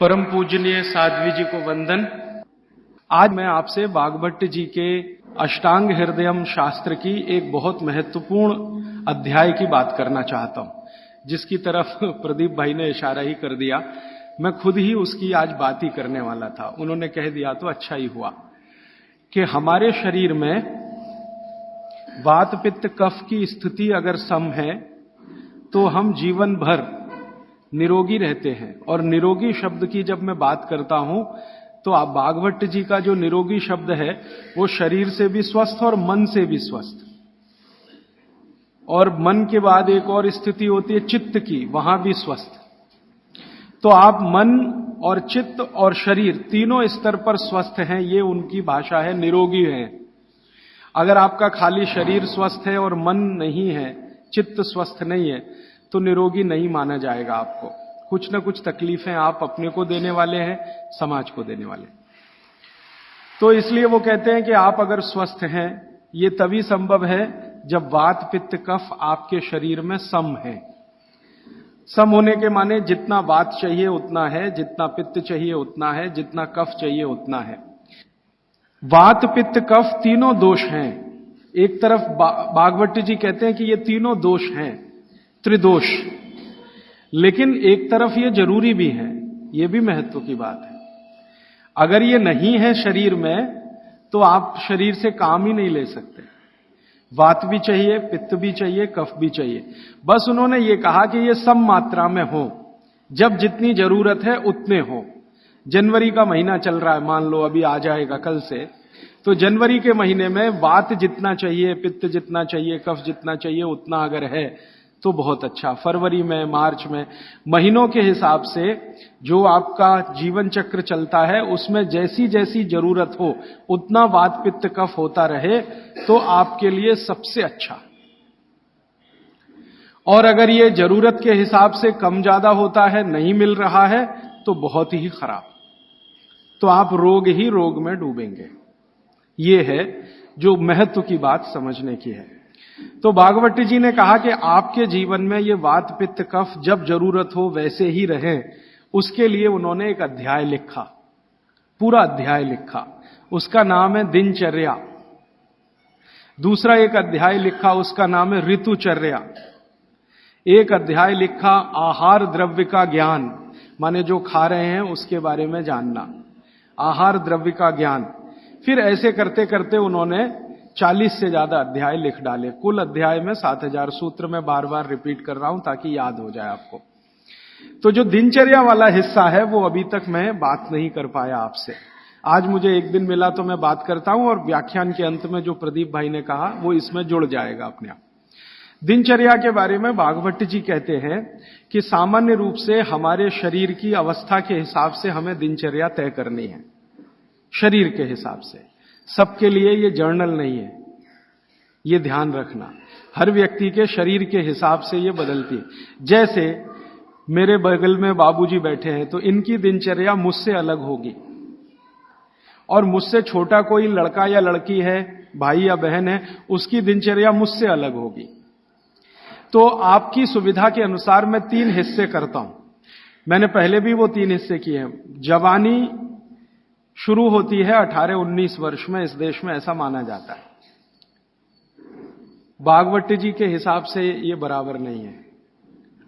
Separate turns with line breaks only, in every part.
परम पूजनीय साध्वी जी को वंदन। आज मैं आपसे वाग्भट्ट जी के अष्टांग हृदयम शास्त्र की एक बहुत महत्वपूर्ण अध्याय की बात करना चाहता हूं, जिसकी तरफ प्रदीप भाई ने इशारा ही कर दिया। मैं खुद ही उसकी आज बात ही करने वाला था, उन्होंने कह दिया तो अच्छा ही हुआ कि हमारे शरीर में वात पित्त कफ की स्थिति अगर सम है तो हम जीवन भर निरोगी रहते हैं। और निरोगी शब्द की जब मैं बात करता हूं तो आप वाग्भट्ट जी का जो निरोगी शब्द है वो शरीर से भी स्वस्थ और मन से भी स्वस्थ। और मन के बाद एक और स्थिति होती है चित्त की, वहां भी स्वस्थ। तो आप मन और चित्त और शरीर तीनों स्तर पर स्वस्थ हैं, ये उनकी भाषा है, निरोगी है। अगर आपका खाली शरीर स्वस्थ है और मन नहीं है, चित्त स्वस्थ नहीं है, तो निरोगी नहीं माना जाएगा आपको। कुछ ना कुछ तकलीफें आप अपने को देने वाले हैं, समाज को देने वाले। तो इसलिए वो कहते हैं कि आप अगर स्वस्थ हैं, ये तभी संभव है जब वात पित्त कफ आपके शरीर में सम है। सम होने के माने जितना वात चाहिए उतना है, जितना पित्त चाहिए उतना है, जितना कफ चाहिए उतना है। वात पित्त कफ तीनों दोष हैं। एक तरफ वाग्भट्ट जी कहते हैं कि ये तीनों दोष हैं, त्रिदोष। लेकिन एक तरफ ये जरूरी भी है, ये भी महत्व की बात है। अगर ये नहीं है शरीर में तो आप शरीर से काम ही नहीं ले सकते। वात भी चाहिए, पित्त भी चाहिए, कफ भी चाहिए। बस उन्होंने ये कहा कि ये सम मात्रा में हो, जब जितनी जरूरत है उतने हो। जनवरी का महीना चल रहा है, मान लो अभी आ जाएगा कल से, तो जनवरी के महीने में वात जितना चाहिए, पित्त जितना चाहिए, कफ जितना चाहिए उतना अगर है तो बहुत अच्छा। फरवरी में, मार्च में, महीनों के हिसाब से जो आपका जीवन चक्र चलता है उसमें जैसी जैसी जरूरत हो उतना वात पित्त कफ होता रहे तो आपके लिए सबसे अच्छा। और अगर ये जरूरत के हिसाब से कम ज्यादा होता है, नहीं मिल रहा है, तो बहुत ही खराब। तो आप रोग ही रोग में डूबेंगे। ये है जो महत्व की बात समझने की है। तो वाग्भट्ट जी ने कहा कि आपके जीवन में ये वात पित्त कफ जब जरूरत हो वैसे ही रहे, उसके लिए उन्होंने एक अध्याय लिखा, पूरा अध्याय लिखा। उसका नाम है दिनचर्या। दूसरा एक अध्याय लिखा, उसका नाम है ऋतुचर्या। एक अध्याय लिखा आहार द्रव्य का ज्ञान, माने जो खा रहे हैं उसके बारे में जानना, आहार द्रव्य का ज्ञान। फिर ऐसे करते करते उन्होंने 40 से ज्यादा अध्याय लिख डाले। कुल अध्याय में 7000 सूत्र में बार बार रिपीट कर रहा हूं ताकि याद हो जाए आपको। तो जो दिनचर्या वाला हिस्सा है वो अभी तक मैं बात नहीं कर पाया आपसे। आज मुझे एक दिन मिला तो मैं बात करता हूं, और व्याख्यान के अंत में जो प्रदीप भाई ने कहा वो इसमें जुड़ जाएगा अपने आप। दिनचर्या के बारे में वाग्भट्ट जी कहते हैं कि सामान्य रूप से हमारे शरीर की अवस्था के हिसाब से हमें दिनचर्या तय करनी है, शरीर के हिसाब से। सबके लिए ये जर्नल नहीं है, ये ध्यान रखना। हर व्यक्ति के शरीर के हिसाब से ये बदलती है। जैसे मेरे बगल में बाबूजी बैठे हैं तो इनकी दिनचर्या मुझसे अलग होगी, और मुझसे छोटा कोई लड़का या लड़की है, भाई या बहन है, उसकी दिनचर्या मुझसे अलग होगी। तो आपकी सुविधा के अनुसार मैं 3 हिस्से करता हूं। मैंने पहले भी वो 3 हिस्से किए हैं। जवानी शुरू होती है 18-19 वर्ष में, इस देश में ऐसा माना जाता है। वाग्भट्ट जी के हिसाब से ये बराबर नहीं है,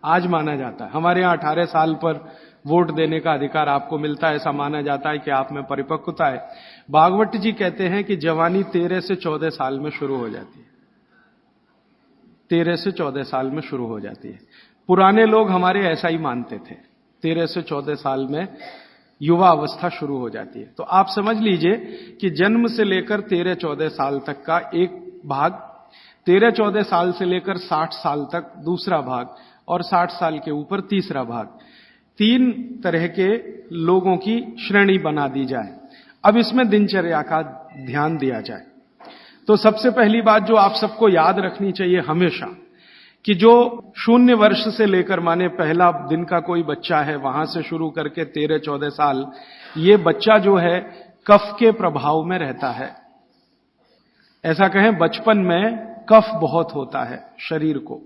आज माना जाता है। हमारे यहां 18 साल पर वोट देने का अधिकार आपको मिलता है, ऐसा माना जाता है कि आप में परिपक्वता है। वाग्भट्ट जी कहते हैं कि जवानी 13 से 14 साल में शुरू हो जाती है। 13 से 14 साल में शुरू हो जाती है। पुराने लोग हमारे ऐसा ही मानते थे, 13 से 14 साल में युवा अवस्था शुरू हो जाती है। तो आप समझ लीजिए कि जन्म से लेकर 13-14 साल तक का एक भाग, 13-14 साल से लेकर 60 साल तक दूसरा भाग, और 60 साल के ऊपर तीसरा भाग। 3 तरह के लोगों की श्रेणी बना दी जाए। अब इसमें दिनचर्या का ध्यान दिया जाए। तो सबसे पहली बात जो आप सबको याद रखनी चाहिए हमेशा, कि जो 0 वर्ष से लेकर, माने पहला दिन का कोई बच्चा है, वहां से शुरू करके 13-14 साल, ये बच्चा जो है कफ के प्रभाव में रहता है। ऐसा कहें, बचपन में कफ बहुत होता है शरीर को,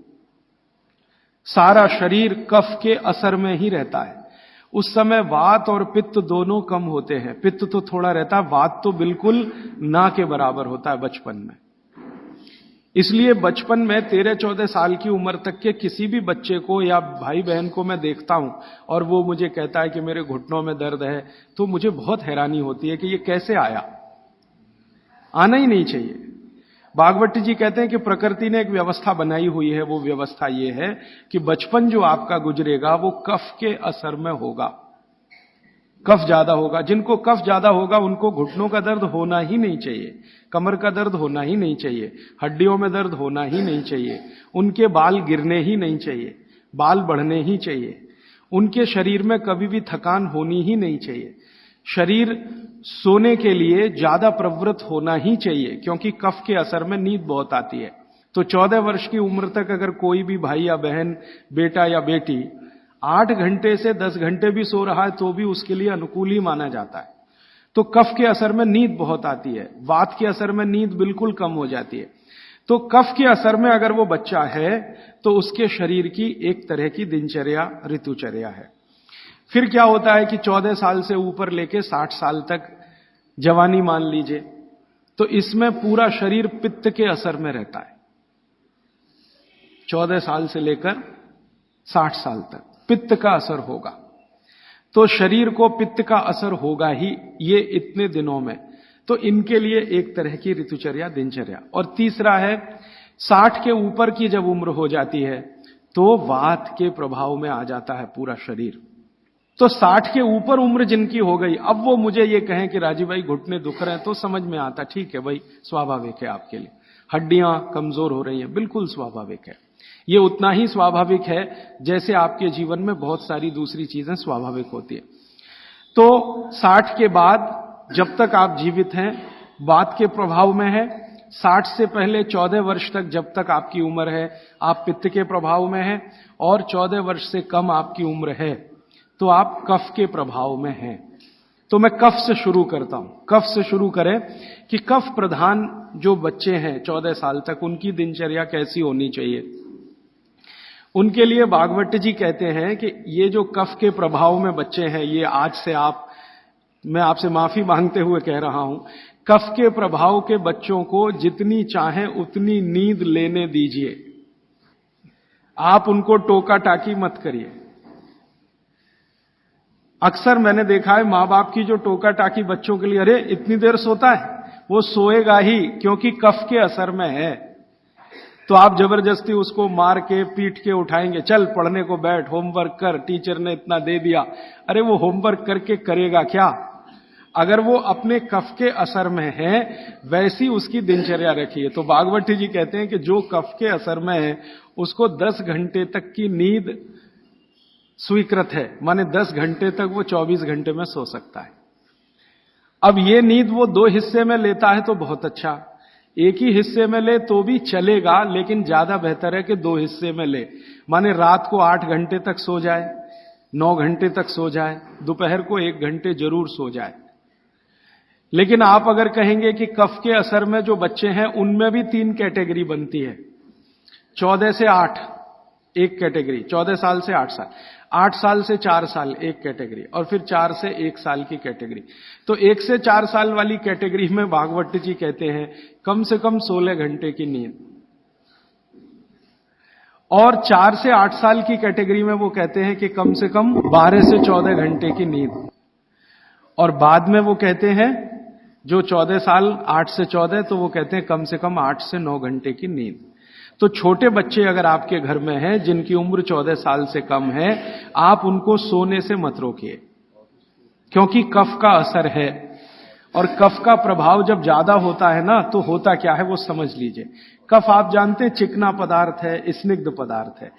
सारा शरीर कफ के असर में ही रहता है। उस समय वात और पित्त दोनों कम होते हैं। पित्त तो थोड़ा रहता है, वात तो बिल्कुल ना के बराबर होता है बचपन में। इसलिए बचपन में 13-14 साल की उम्र तक के किसी भी बच्चे को या भाई बहन को मैं देखता हूं और वो मुझे कहता है कि मेरे घुटनों में दर्द है, तो मुझे बहुत हैरानी होती है कि ये कैसे आया। आना ही नहीं चाहिए। भागवत जी कहते हैं कि प्रकृति ने एक व्यवस्था बनाई हुई है। वो व्यवस्था ये है कि बचपन जो आपका गुजरेगा वो कफ के असर में होगा। कफ ज्यादा होगा, जिनको कफ ज्यादा होगा उनको घुटनों का दर्द होना ही नहीं चाहिए, कमर का दर्द होना ही नहीं चाहिए, हड्डियों में दर्द होना ही नहीं चाहिए, उनके बाल गिरने ही नहीं चाहिए, बाल बढ़ने ही चाहिए, उनके शरीर में कभी भी थकान होनी ही नहीं चाहिए, शरीर सोने के लिए ज्यादा प्रवृत्त होना ही चाहिए, क्योंकि कफ के असर में नींद बहुत आती है। तो 14 वर्ष की उम्र तक अगर कोई भी भाई या बहन, बेटा या बेटी 8 घंटे से 10 घंटे भी सो रहा है तो भी उसके लिए अनुकूल ही माना जाता है। तो कफ के असर में नींद बहुत आती है, वात के असर में नींद बिल्कुल कम हो जाती है। तो कफ के असर में अगर वो बच्चा है तो उसके शरीर की एक तरह की दिनचर्या, ऋतुचर्या है। फिर क्या होता है कि 14 साल से ऊपर लेके 60 साल तक जवानी मान लीजिए, तो इसमें पूरा शरीर पित्त के असर में रहता है। 14 साल से लेकर 60 साल तक पित्त का असर होगा। तो शरीर को पित्त का असर होगा ही ये इतने दिनों में। तो इनके लिए एक तरह की ऋतुचर्या, दिनचर्या। और तीसरा है 60 के ऊपर की जब उम्र हो जाती है तो वात के प्रभाव में आ जाता है पूरा शरीर। तो 60 के ऊपर उम्र जिनकी हो गई, अब वो मुझे ये कहें कि राजीव भाई घुटने दुख रहे हैं, तो समझ में आता, ठीक है भाई, स्वाभाविक है आपके लिए, हड्डियां कमजोर हो रही हैं, बिल्कुल स्वाभाविक है। ये उतना ही स्वाभाविक है जैसे आपके जीवन में बहुत सारी दूसरी चीजें स्वाभाविक होती है। तो 60 के बाद जब तक आप जीवित हैं वात के प्रभाव में है, 60 से पहले 14 वर्ष तक जब तक आपकी उम्र है आप पित्त के प्रभाव में हैं, और 14 वर्ष से कम आपकी उम्र है तो आप कफ के प्रभाव में हैं। तो मैं कफ से शुरू करता हूं। कफ से शुरू करें कि कफ प्रधान जो बच्चे हैं 14 साल तक, उनकी दिनचर्या कैसी होनी चाहिए। उनके लिए भागवत जी कहते हैं कि ये जो कफ के प्रभाव में बच्चे हैं, ये आज से मैं आपसे माफी मांगते हुए कह रहा हूं, कफ के प्रभाव के बच्चों को जितनी चाहें उतनी नींद लेने दीजिए। आप उनको टोका टाकी मत करिए। अक्सर मैंने देखा है मां बाप की जो टोका टाकी बच्चों के लिए, अरे इतनी देर सोता है, वो सोएगा ही क्योंकि कफ के असर में है। तो आप जबरदस्ती उसको मार के पीट के उठाएंगे, चल पढ़ने को बैठ, होमवर्क कर, टीचर ने इतना दे दिया। अरे वो होमवर्क करके करेगा क्या? अगर वो अपने कफ के असर में है वैसी उसकी दिनचर्या रखिए। तो भागवत जी कहते हैं कि जो कफ के असर में है उसको 10 घंटे तक की नींद स्वीकृत है, माने 10 घंटे तक वो 24 घंटे में सो सकता है। अब ये नींद वो 2 हिस्से में लेता है तो बहुत अच्छा, एक ही हिस्से में ले तो भी चलेगा, लेकिन ज्यादा बेहतर है कि 2 हिस्से में ले। माने रात को 8 घंटे तक सो जाए, 9 घंटे तक सो जाए, दोपहर को 1 घंटे जरूर सो जाए। लेकिन आप अगर कहेंगे कि कफ के असर में जो बच्चे हैं उनमें भी 3 कैटेगरी बनती है। 14 से 8 एक कैटेगरी, 14 साल से 8 साल, 8 साल से 4 साल एक कैटेगरी, और फिर 4 से 1 साल की कैटेगरी। तो 1 से 4 साल वाली कैटेगरी में भागवत जी कहते हैं कम से कम 16 घंटे की नींद, और 4 से 8 साल की कैटेगरी में वो कहते हैं कि कम से कम 12 से 14 घंटे की नींद, और बाद में वो कहते हैं जो 14 साल 8 से 14 तो वो कहते हैं कम से कम 8 से 9 घंटे की नींद। तो छोटे बच्चे अगर आपके घर में हैं जिनकी उम्र 14 साल से कम है, आप उनको सोने से मत रोकिए, क्योंकि कफ का असर है। और कफ का प्रभाव जब ज्यादा होता है ना, तो होता क्या है वो समझ लीजिए। कफ आप जानते हैं चिकना पदार्थ है, स्निग्ध पदार्थ है।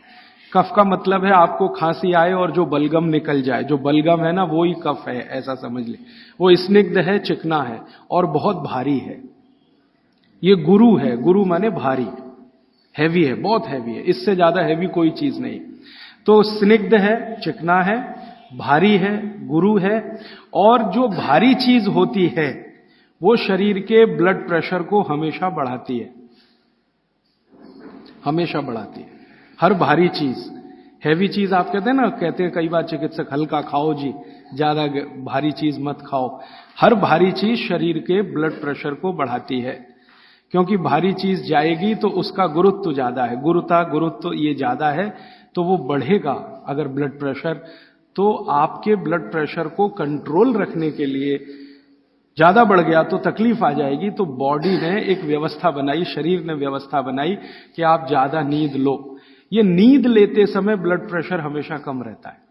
कफ का मतलब है आपको खांसी आए और जो बलगम निकल जाए, जो बलगम है ना वो ही कफ है, ऐसा समझ ले। वो स्निग्ध है, चिकना है और बहुत भारी है। ये गुरु है, गुरु माने भारी, हैवी है, बहुत हैवी है, इससे ज्यादा हैवी कोई चीज नहीं। तो स्निग्ध है, चिकना है, भारी है, गुरु है। और जो भारी चीज होती है वो शरीर के ब्लड प्रेशर को हमेशा बढ़ाती है, हमेशा बढ़ाती है। हर भारी चीज, हैवी चीज आप कहते हैं ना, कहते हैं कई बार चिकित्सक हल्का खाओ जी, ज्यादा भारी चीज मत खाओ। हर भारी चीज शरीर के ब्लड प्रेशर को बढ़ाती है, क्योंकि भारी चीज जाएगी तो उसका गुरुत्व ज्यादा है, गुरुत्व ये ज्यादा है, तो वो बढ़ेगा। अगर ब्लड प्रेशर, तो आपके ब्लड प्रेशर को कंट्रोल रखने के लिए ज्यादा बढ़ गया तो तकलीफ आ जाएगी। तो बॉडी ने एक व्यवस्था बनाई, शरीर ने व्यवस्था बनाई कि आप ज्यादा नींद लो। ये नींद लेते समय ब्लड प्रेशर हमेशा कम रहता है।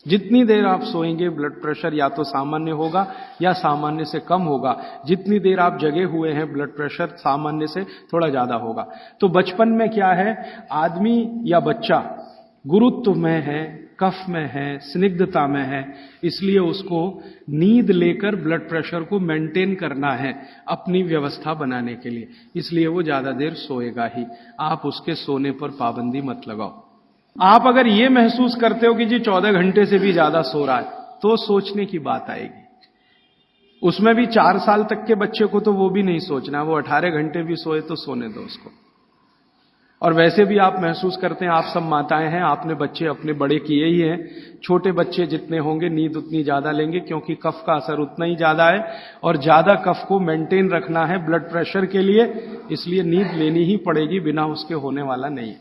जितनी देर आप सोएंगे ब्लड प्रेशर या तो सामान्य होगा या सामान्य से कम होगा। जितनी देर आप जगे हुए हैं ब्लड प्रेशर सामान्य से थोड़ा ज्यादा होगा। तो बचपन में क्या है, आदमी या बच्चा गुरुत्व में है, कफ में है, स्निग्धता में है, इसलिए उसको नींद लेकर ब्लड प्रेशर को मेंटेन करना है अपनी व्यवस्था बनाने के लिए, इसलिए वो ज्यादा देर सोएगा ही। आप उसके सोने पर पाबंदी मत लगाओ। आप अगर ये महसूस करते हो कि जी 14 घंटे से भी ज्यादा सो रहा है, तो सोचने की बात आएगी। उसमें भी 4 साल तक के बच्चे को तो वो भी नहीं सोचना, वो 18 घंटे भी सोए तो सोने दो उसको। और वैसे भी आप महसूस करते हैं, आप सब माताएं हैं, आपने बच्चे अपने बड़े किए ही हैं, छोटे बच्चे जितने होंगे नींद उतनी ज्यादा लेंगे, क्योंकि कफ का असर उतना ही ज्यादा है और ज्यादा कफ को मेंटेन रखना है ब्लड प्रेशर के लिए, इसलिए नींद लेनी ही पड़ेगी, बिना उसके होने वाला नहीं है।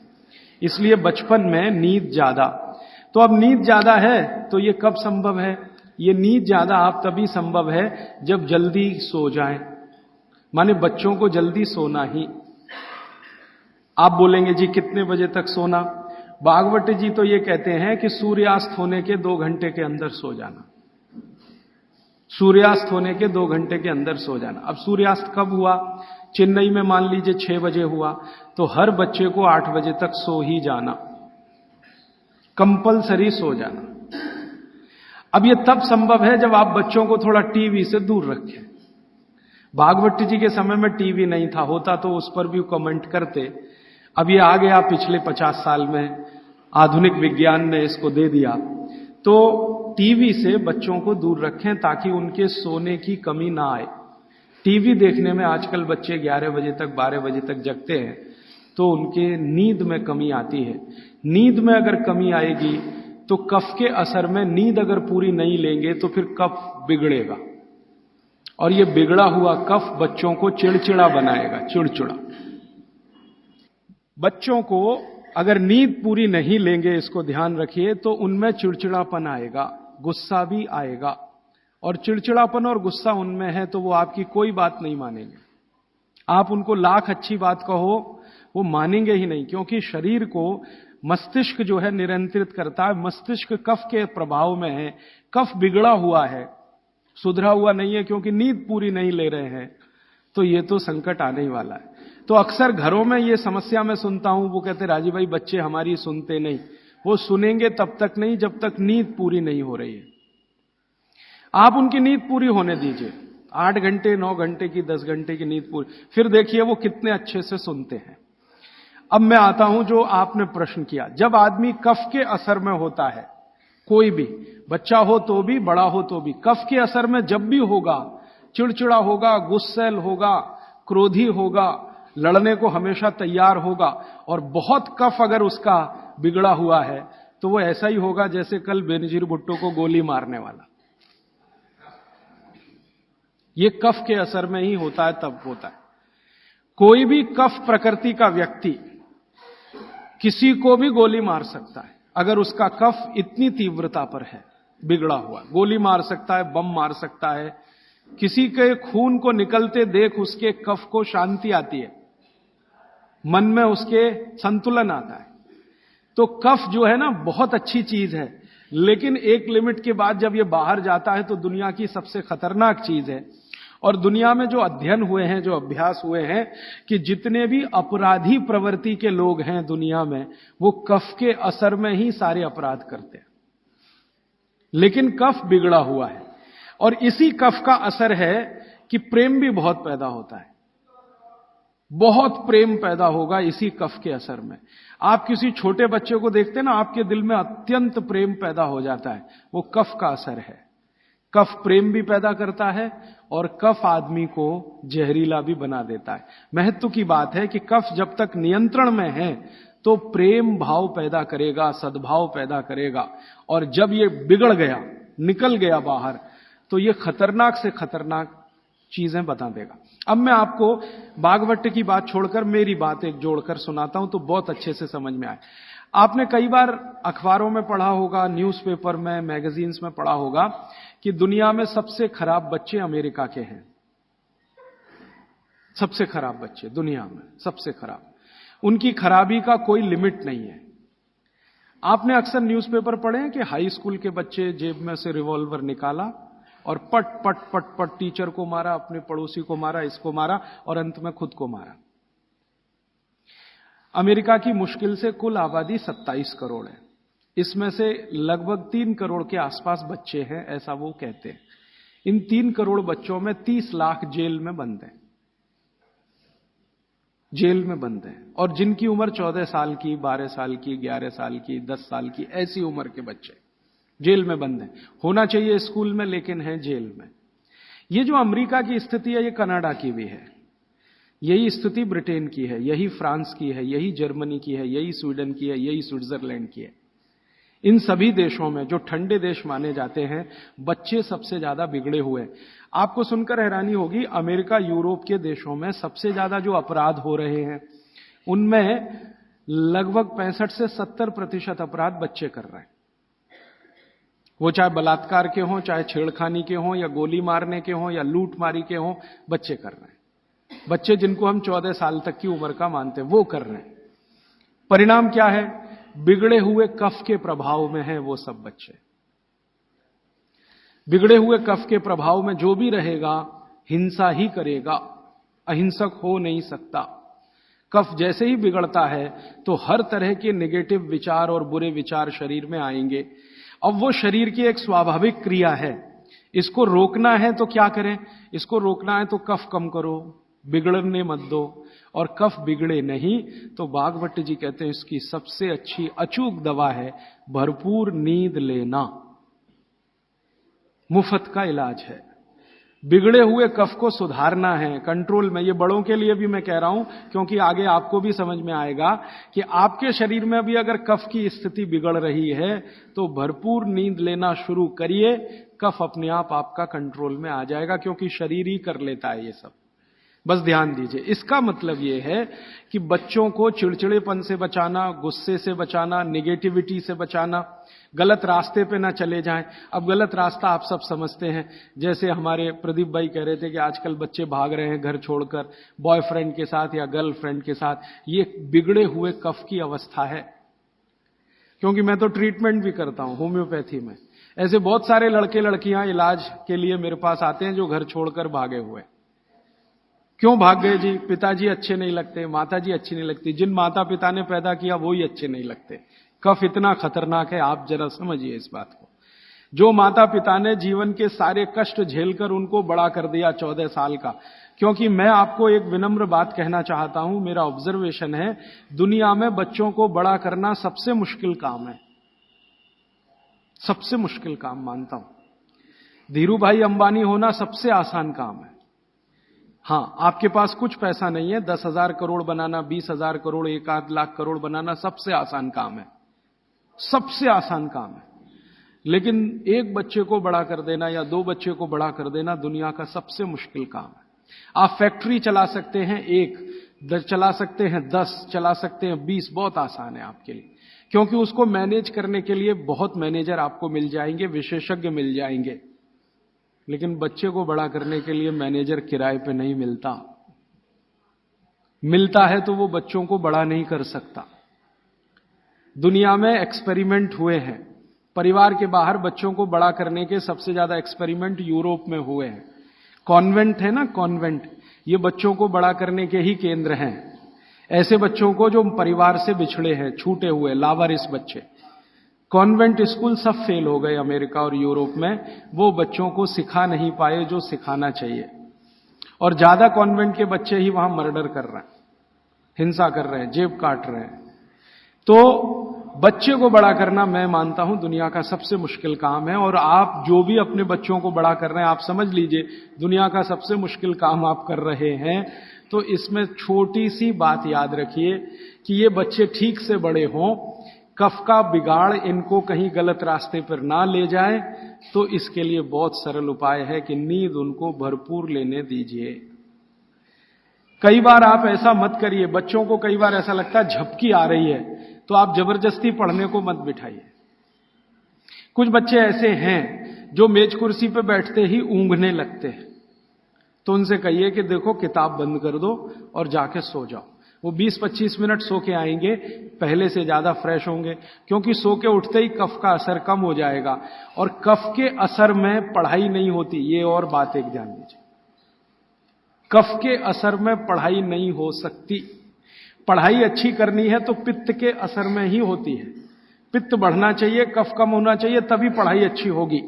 इसलिए बचपन में नींद ज्यादा। तो अब नींद ज्यादा है तो ये कब संभव है? ये नींद ज्यादा आप तभी संभव है जब जल्दी सो जाएं, माने बच्चों को जल्दी सोना ही। आप बोलेंगे जी कितने बजे तक सोना? भागवत जी तो ये कहते हैं कि सूर्यास्त होने के 2 घंटे के अंदर सो जाना। सूर्यास्त होने के 2 घंटे के अंदर सो जाना। अब सूर्यास्त कब हुआ? चेन्नई में मान लीजिए 6 बजे हुआ, तो हर बच्चे को 8 बजे तक सो ही जाना, कंपलसरी सो जाना। अब ये तब संभव है जब आप बच्चों को थोड़ा टीवी से दूर रखें। भागवत जी के समय में टीवी नहीं था, होता तो उस पर भी कमेंट करते। अब ये आ गया पिछले 50 साल में, आधुनिक विज्ञान ने इसको दे दिया। तो टीवी से बच्चों को दूर रखें ताकि उनके सोने की कमी ना आए। टीवी देखने में आजकल बच्चे 11 बजे तक 12 बजे तक जगते हैं, तो उनके नींद में कमी आती है। नींद में अगर कमी आएगी तो कफ के असर में नींद अगर पूरी नहीं लेंगे तो फिर कफ बिगड़ेगा, और ये बिगड़ा हुआ कफ बच्चों को चिड़चिड़ा बनाएगा, चिड़चिड़ा। बच्चों को अगर नींद पूरी नहीं लेंगे, इसको ध्यान रखिए, तो उनमें चिड़चिड़ापन आएगा, गुस्सा भी आएगा। और चिड़चिड़ापन और गुस्सा उनमें है तो वो आपकी कोई बात नहीं मानेंगे। आप उनको लाख अच्छी बात कहो, वो मानेंगे ही नहीं, क्योंकि शरीर को मस्तिष्क जो है नियंत्रित करता है। मस्तिष्क कफ के प्रभाव में है, कफ बिगड़ा हुआ है, सुधरा हुआ नहीं है, क्योंकि नींद पूरी नहीं ले रहे हैं। तो ये तो संकट आने ही वाला है। तो अक्सर घरों में ये समस्या मैं सुनता हूं, वो कहते राजीव भाई बच्चे हमारी सुनते नहीं। वो सुनेंगे तब तक नहीं जब तक नींद पूरी नहीं हो रही है। आप उनकी नींद पूरी होने दीजिए, 8 घंटे 9 घंटे की 10 घंटे की नींद पूरी, फिर देखिए वो कितने अच्छे से सुनते हैं। अब मैं आता हूं जो आपने प्रश्न किया, जब आदमी कफ के असर में होता है, कोई भी बच्चा हो तो भी, बड़ा हो तो भी, कफ के असर में जब भी होगा, चिड़चिड़ा होगा, गुस्सैल होगा, क्रोधी होगा, लड़ने को हमेशा तैयार होगा, और बहुत कफ अगर उसका बिगड़ा हुआ है तो वो ऐसा ही होगा जैसे कल बेनजीर भुट्टो को गोली मारने वाला। ये कफ के असर में ही होता है, तब होता है। कोई भी कफ प्रकृति का व्यक्ति किसी को भी गोली मार सकता है, अगर उसका कफ इतनी तीव्रता पर है, बिगड़ा हुआ। गोली मार सकता है, बम मार सकता है, किसी के खून को निकलते देख उसके कफ को शांति आती है, मन में उसके संतुलन आता है। तो कफ जो है ना बहुत अच्छी चीज है, लेकिन एक लिमिट के बाद जब ये बाहर जाता है तो दुनिया की सबसे खतरनाक चीज है। और दुनिया में जो अध्ययन हुए हैं, जो अभ्यास हुए हैं, कि जितने भी अपराधी प्रवृत्ति के लोग हैं दुनिया में, वो कफ के असर में ही सारे अपराध करते हैं। लेकिन कफ बिगड़ा हुआ है, और इसी कफ का असर है कि प्रेम भी बहुत पैदा होता है। बहुत प्रेम पैदा होगा इसी कफ के असर में। आप किसी छोटे बच्चे को देखते हैं ना, आपके दिल में अत्यंत प्रेम पैदा हो जाता है, वो कफ का असर है। कफ प्रेम भी पैदा करता है और कफ आदमी को जहरीला भी बना देता है। महत्व की बात है कि कफ जब तक नियंत्रण में है तो प्रेम भाव पैदा करेगा, सद्भाव पैदा करेगा। और जब ये बिगड़ गया, निकल गया बाहर, तो ये खतरनाक से खतरनाक चीजें बता देगा। अब मैं आपको बागवट की बात छोड़कर मेरी बात एक जोड़कर सुनाता हूं, तो बहुत अच्छे से समझ में आए। आपने कई बार अखबारों में पढ़ा होगा, न्यूज़पेपर में, मैगजीन्स में पढ़ा होगा कि दुनिया में सबसे खराब बच्चे अमेरिका के हैं। सबसे खराब बच्चे दुनिया में, सबसे खराब। उनकी खराबी का कोई लिमिट नहीं है। आपने अक्सर न्यूज़पेपर पढ़े हैं कि हाई स्कूल के बच्चे जेब में से रिवॉल्वर निकाला और पट पट पट पट टीचर को मारा, अपने पड़ोसी को मारा, इसको मारा और अंत में खुद को मारा। अमेरिका की मुश्किल से कुल आबादी 27 करोड़ है। इसमें से लगभग 3 करोड़ के आसपास बच्चे हैं, ऐसा वो कहते हैं। इन 3 करोड़ बच्चों में 30 लाख जेल में बंद हैं, जेल में बंद हैं। और जिनकी उम्र 14 साल की, 12 साल की, 11 साल की, 10 साल की, ऐसी उम्र के बच्चे जेल में बंद हैं। होना चाहिए स्कूल में, लेकिन हैं जेल में। ये जो अमेरिका की स्थिति है, ये कनाडा की भी है, यही स्थिति ब्रिटेन की है, यही फ्रांस की है, यही जर्मनी की है, यही स्वीडन की है, यही स्विट्जरलैंड की है। इन सभी देशों में, जो ठंडे देश माने जाते हैं, बच्चे सबसे ज्यादा बिगड़े हुए हैं। आपको सुनकर हैरानी होगी, अमेरिका, यूरोप के देशों में सबसे ज्यादा जो अपराध हो रहे हैं, उनमें लगभग 65 से 70% अपराध बच्चे कर रहे हैं। वो चाहे बलात्कार के हों, चाहे छेड़खानी के हों, या गोली मारने के हों, या लूट मारी के हों, बच्चे कर रहे हैं। बच्चे जिनको हम 14 साल तक की उम्र का मानते हैं, वो कर रहे हैं। परिणाम क्या है? बिगड़े हुए कफ के प्रभाव में है वो सब बच्चे। बिगड़े हुए कफ के प्रभाव में जो भी रहेगा, हिंसा ही करेगा, अहिंसक हो नहीं सकता। कफ जैसे ही बिगड़ता है तो हर तरह के नेगेटिव विचार और बुरे विचार शरीर में आएंगे। अब वो शरीर की एक स्वाभाविक क्रिया है। इसको रोकना है तो क्या करें? इसको रोकना है तो कफ कम करो, बिगड़ने मत दो। और कफ बिगड़े नहीं तो बागवट जी कहते हैं इसकी सबसे अच्छी अचूक दवा है भरपूर नींद लेना। मुफ्त का इलाज है। बिगड़े हुए कफ को सुधारना है, कंट्रोल में। ये बड़ों के लिए भी मैं कह रहा हूं, क्योंकि आगे आपको भी समझ में आएगा कि आपके शरीर में भी अगर कफ की स्थिति बिगड़ रही है तो भरपूर नींद लेना शुरू करिए। कफ अपने आप आपका कंट्रोल में आ जाएगा, क्योंकि शरीर ही कर लेता है ये सब। बस ध्यान दीजिए। इसका मतलब ये है कि बच्चों को चिड़चिड़ेपन से बचाना, गुस्से से बचाना, नेगेटिविटी से बचाना, गलत रास्ते पे ना चले जाएं। अब गलत रास्ता आप सब समझते हैं। जैसे हमारे प्रदीप भाई कह रहे थे कि आजकल बच्चे भाग रहे हैं घर छोड़कर बॉयफ्रेंड के साथ या गर्लफ्रेंड के साथ। ये बिगड़े हुए कफ की अवस्था है। क्योंकि मैं तो ट्रीटमेंट भी करता हूं होम्योपैथी में। ऐसे बहुत सारे लड़के लड़कियां इलाज के लिए मेरे पास आते हैं जो घर छोड़कर भागे हुए। क्यों भाग गए जी? पिताजी अच्छे नहीं लगते, माताजी अच्छी नहीं लगती। जिन माता पिता ने पैदा किया वो ही अच्छे नहीं लगते। कफ इतना खतरनाक है, आप जरा समझिए इस बात को। जो माता पिता ने जीवन के सारे कष्ट झेलकर उनको बड़ा कर दिया 14 साल का। क्योंकि मैं आपको एक विनम्र बात कहना चाहता हूं, मेरा ऑब्जर्वेशन है, दुनिया में बच्चों को बड़ा करना सबसे मुश्किल काम है। सबसे मुश्किल काम मानता हूं। धीरू भाई अंबानी होना सबसे आसान काम है। हां, आपके पास कुछ पैसा नहीं है, 10,000 करोड़ बनाना, 20,000 करोड़, 1 लाख करोड़ बनाना सबसे आसान काम है। सबसे आसान काम है। लेकिन एक बच्चे को बड़ा कर देना या 2 बच्चे को बड़ा कर देना दुनिया का सबसे मुश्किल काम है। आप फैक्ट्री चला सकते हैं 1, चला सकते हैं 10, चला सकते हैं 20, बहुत आसान है आपके लिए। क्योंकि उसको मैनेज करने के लिए बहुत मैनेजर आपको मिल जाएंगे, विशेषज्ञ मिल जाएंगे। लेकिन बच्चे को बड़ा करने के लिए मैनेजर किराए पे नहीं मिलता। मिलता है तो वो बच्चों को बड़ा नहीं कर सकता। दुनिया में एक्सपेरिमेंट हुए हैं। परिवार के बाहर बच्चों को बड़ा करने के सबसे ज्यादा एक्सपेरिमेंट यूरोप में हुए हैं। कॉन्वेंट है ना, कॉन्वेंट, ये बच्चों को बड़ा करने के ही केंद्र हैं। ऐसे बच्चों को जो परिवार से बिछड़े हैं, छूटे हुए, लावारिस बच्चे। कॉन्वेंट स्कूल सब फेल हो गए अमेरिका और यूरोप में। वो बच्चों को सिखा नहीं पाए जो सिखाना चाहिए। और ज्यादा कॉन्वेंट के बच्चे ही वहां मर्डर कर रहे हैं, हिंसा कर रहे हैं, जेब काट रहे हैं। तो बच्चे को बड़ा करना मैं मानता हूं दुनिया का सबसे मुश्किल काम है। और आप जो भी अपने बच्चों को बड़ा कर रहे हैं, आप समझ लीजिए दुनिया का सबसे मुश्किल काम आप कर रहे हैं। तो इसमें छोटी सी बात याद रखिए कि ये बच्चे ठीक से बड़े हों, कफ का बिगाड़ इनको कहीं गलत रास्ते पर ना ले जाए। तो इसके लिए बहुत सरल उपाय है कि नींद उनको भरपूर लेने दीजिए। कई बार आप ऐसा मत करिए, बच्चों को कई बार ऐसा लगता है झपकी आ रही है, तो आप जबरदस्ती पढ़ने को मत बिठाइए। कुछ बच्चे ऐसे हैं जो मेज कुर्सी पे बैठते ही ऊँघने लगते हैं, तो उनसे कहिए कि देखो किताब बंद कर दो और जाके सो जाओ। वो 20-25 मिनट सो के आएंगे, पहले से ज्यादा फ्रेश होंगे, क्योंकि सो के उठते ही कफ का असर कम हो जाएगा। और कफ के असर में पढ़ाई नहीं होती, ये और बात एक ध्यान दीजिए। कफ के असर में पढ़ाई नहीं हो सकती। पढ़ाई अच्छी करनी है तो पित्त के असर में ही होती है। पित्त बढ़ना चाहिए, कफ कम होना चाहिए, तभी पढ़ाई अच्छी होगी।